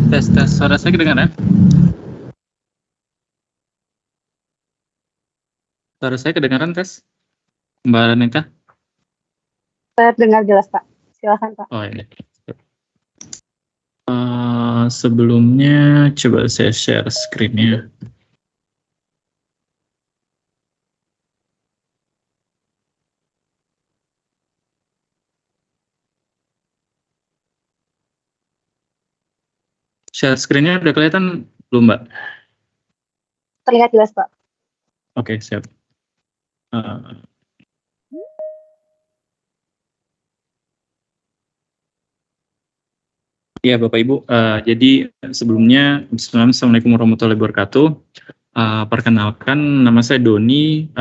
Tes suara saya kedengaran? Suara saya kedengaran tes? Mbak Anita? Saya dengar jelas Pak. Silakan Pak. Oh iya. Sebelumnya coba saya share screen-nya. Share screen-nya udah kelihatan belum, Mbak? Terlihat jelas Pak. Oke, siap. Ya, Bapak Ibu, jadi sebelumnya Assalamualaikum warahmatullahi wabarakatuh. Perkenalkan, nama saya Doni.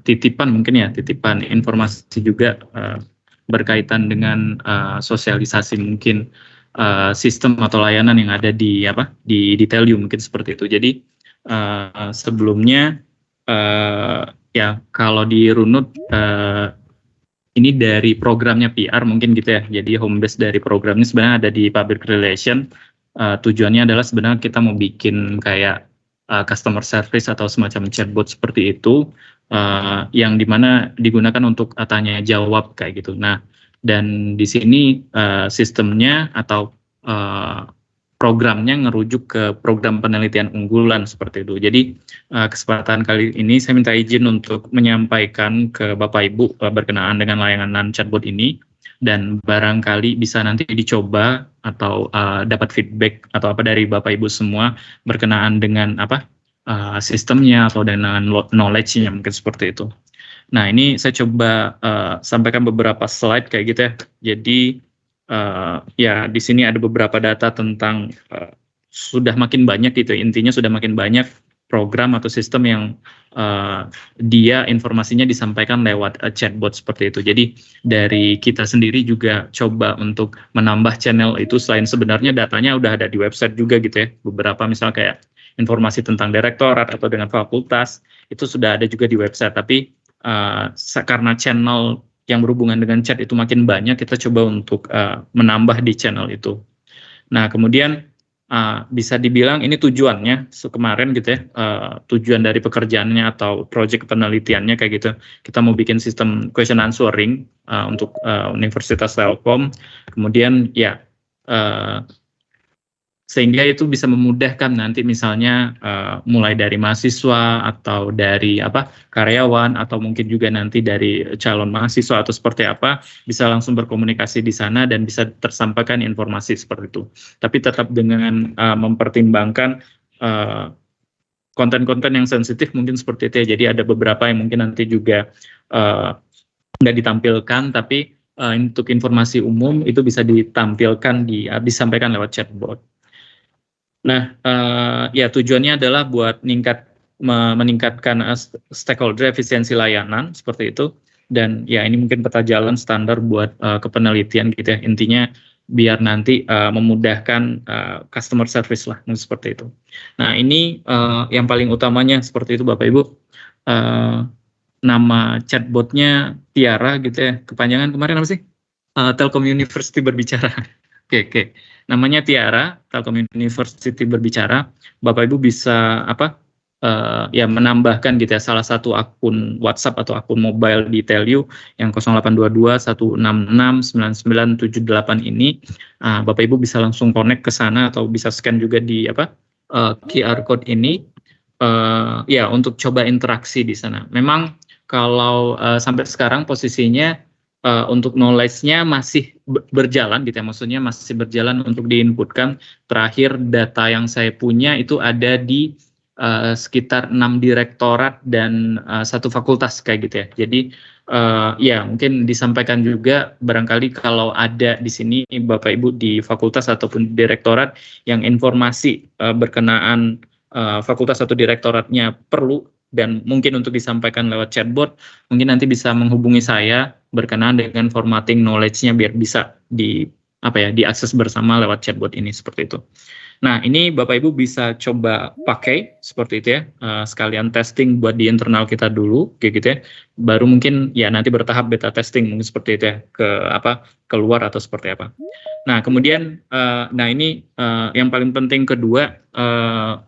Titipan mungkin ya, titipan informasi juga berkaitan dengan sosialisasi mungkin sistem atau layanan yang ada di Detailium mungkin seperti itu. Jadi sebelumnya kalau di Runut ini dari programnya PR mungkin gitu ya. Jadi home base dari program ini sebenarnya ada di public relation. Tujuannya adalah sebenarnya kita mau bikin kayak customer service atau semacam chatbot seperti itu, yang dimana digunakan untuk tanya jawab kayak gitu. Nah, dan di sini sistemnya atau programnya ngerujuk ke program penelitian unggulan seperti itu. Jadi kesempatan kali ini saya minta izin untuk menyampaikan ke Bapak Ibu berkenaan dengan layanan chatbot ini, dan barangkali bisa nanti dicoba atau dapat feedback atau apa dari Bapak Ibu semua berkenaan dengan sistemnya atau dengan knowledge-nya mungkin seperti itu. Nah, ini saya coba sampaikan beberapa slide kayak gitu ya. Jadi di sini ada beberapa data tentang sudah makin banyak gitu, intinya sudah makin banyak program atau sistem yang dia informasinya disampaikan lewat chatbot seperti itu. Jadi dari kita sendiri juga coba untuk menambah channel itu, selain sebenarnya datanya udah ada di website juga gitu ya. Beberapa misal kayak informasi tentang direktorat atau dengan fakultas itu sudah ada juga di website, tapi karena channel yang berhubungan dengan chat itu makin banyak, kita coba untuk menambah di channel itu. Nah, kemudian bisa dibilang ini tujuannya kemarin gitu ya, tujuan dari pekerjaannya atau project penelitiannya kayak gitu. Kita mau bikin sistem question answering untuk Universitas Telkom. Kemudian sehingga itu bisa memudahkan nanti misalnya mulai dari mahasiswa atau dari karyawan atau mungkin juga nanti dari calon mahasiswa atau seperti apa, bisa langsung berkomunikasi di sana dan bisa tersampaikan informasi seperti itu. Tapi tetap dengan mempertimbangkan konten-konten yang sensitif mungkin seperti itu ya. Jadi ada beberapa yang mungkin nanti juga nggak ditampilkan, tapi untuk informasi umum itu bisa ditampilkan disampaikan lewat chatbot. Nah, tujuannya adalah buat meningkatkan stakeholder efisiensi layanan seperti itu, dan ini mungkin peta jalan standar buat kepenelitian gitu ya. Intinya biar nanti memudahkan customer service lah seperti itu. Nah, ini yang paling utamanya seperti itu Bapak Ibu. Nama chatbotnya Tiara gitu ya. Kepanjangan kemarin apa sih? Telkom University Berbicara. Oke. Namanya Tiara, Telkom University Berbicara. Bapak Ibu bisa menambahkan gitu ya salah satu akun WhatsApp atau akun mobile di Telyu yang 0822 166 9978 ini. Bapak Ibu bisa langsung connect ke sana atau bisa scan juga di QR code ini. ya untuk coba interaksi di sana. Memang kalau sampai sekarang posisinya untuk knowledge-nya masih berjalan gitu ya, maksudnya masih berjalan untuk diinputkan. Terakhir data yang saya punya itu ada di sekitar 6 direktorat dan 1 fakultas kayak gitu ya. Jadi ya mungkin disampaikan juga barangkali kalau ada di sini Bapak Ibu di fakultas ataupun direktorat yang informasi berkenaan fakultas atau direktoratnya perlu dan mungkin untuk disampaikan lewat chatbot, mungkin nanti bisa menghubungi saya berkenaan dengan formatting knowledge-nya biar bisa diakses bersama lewat chatbot ini seperti itu. Nah, ini Bapak Ibu bisa coba pakai seperti itu ya, sekalian testing buat di internal kita dulu, kayak gitu ya. Baru mungkin ya nanti bertahap beta testing mungkin seperti itu ya, keluar atau seperti apa. Nah, kemudian, nah ini yang paling penting kedua,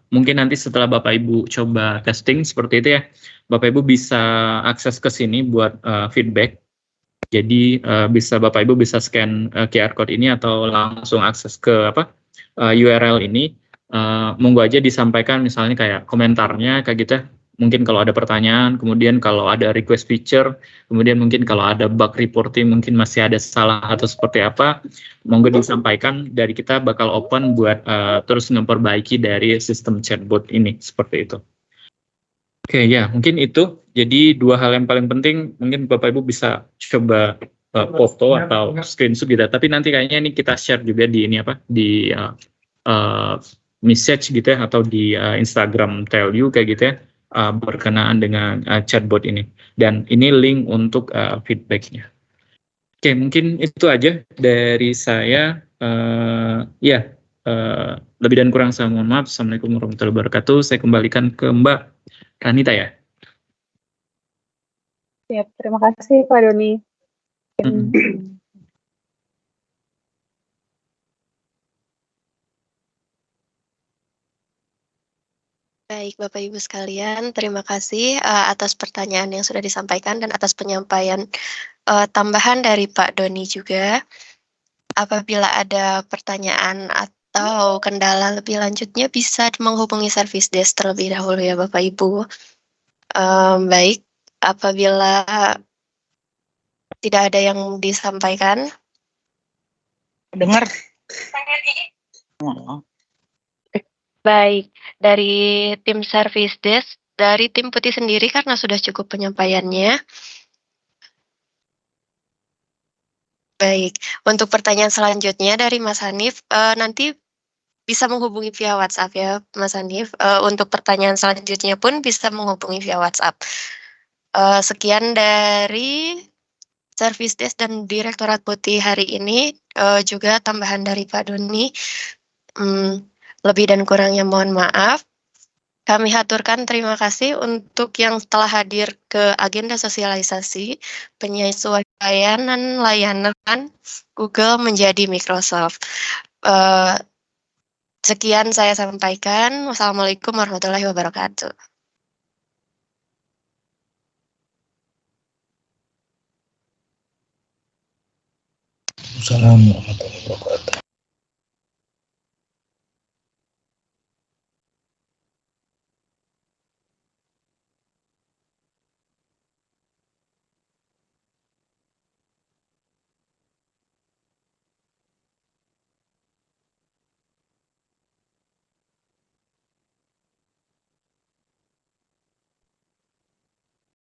mungkin nanti setelah Bapak Ibu coba testing seperti itu ya, Bapak Ibu bisa akses ke sini buat feedback. Jadi bisa Bapak Ibu bisa scan QR code ini atau langsung akses ke URL ini, monggo aja disampaikan misalnya kayak komentarnya kayak gitu ya. Mungkin kalau ada pertanyaan, kemudian kalau ada request feature, kemudian mungkin kalau ada bug reporting mungkin masih ada salah atau seperti apa, monggo disampaikan, dari kita bakal open buat terus memperbaiki dari sistem chatbot ini seperti itu. Oke ya, mungkin itu. Jadi 2 hal yang paling penting mungkin Bapak Ibu bisa coba foto atau screenshot gitu. Tapi nanti kayaknya ini kita share juga di di message gitu ya, atau di Instagram Tell You kayak gitu ya, berkenaan dengan chatbot ini. Dan ini link untuk feedbacknya. Oke, mungkin itu aja dari saya. Lebih dan kurang saya mohon maaf. Assalamualaikum warahmatullahi wabarakatuh. Saya kembalikan ke Mbak Ranita ya. Ya, terima kasih Pak Doni. Baik, Bapak Ibu sekalian, terima kasih atas pertanyaan yang sudah disampaikan dan atas penyampaian tambahan dari Pak Doni juga. Apabila ada pertanyaan atau kendala lebih lanjutnya bisa menghubungi service desk terlebih dahulu ya Bapak Ibu. Baik, apabila tidak ada yang disampaikan. Dengar. Baik, dari tim service desk, dari tim Putih sendiri karena sudah cukup penyampaiannya. Baik, untuk pertanyaan selanjutnya dari Mas Hanif, nanti bisa menghubungi via WhatsApp ya Mas Hanif. Untuk pertanyaan selanjutnya pun bisa menghubungi via WhatsApp. Sekian dari Service Desk dan Direktorat Putih hari ini, juga tambahan dari Pak Doni. Lebih dan kurangnya mohon maaf. Kami haturkan terima kasih untuk yang telah hadir ke agenda sosialisasi penyesuaian layanan Google menjadi Microsoft. Sekian saya sampaikan. Wassalamualaikum warahmatullahi wabarakatuh. Assalamualaikum warahmatullahi wabarakatuh.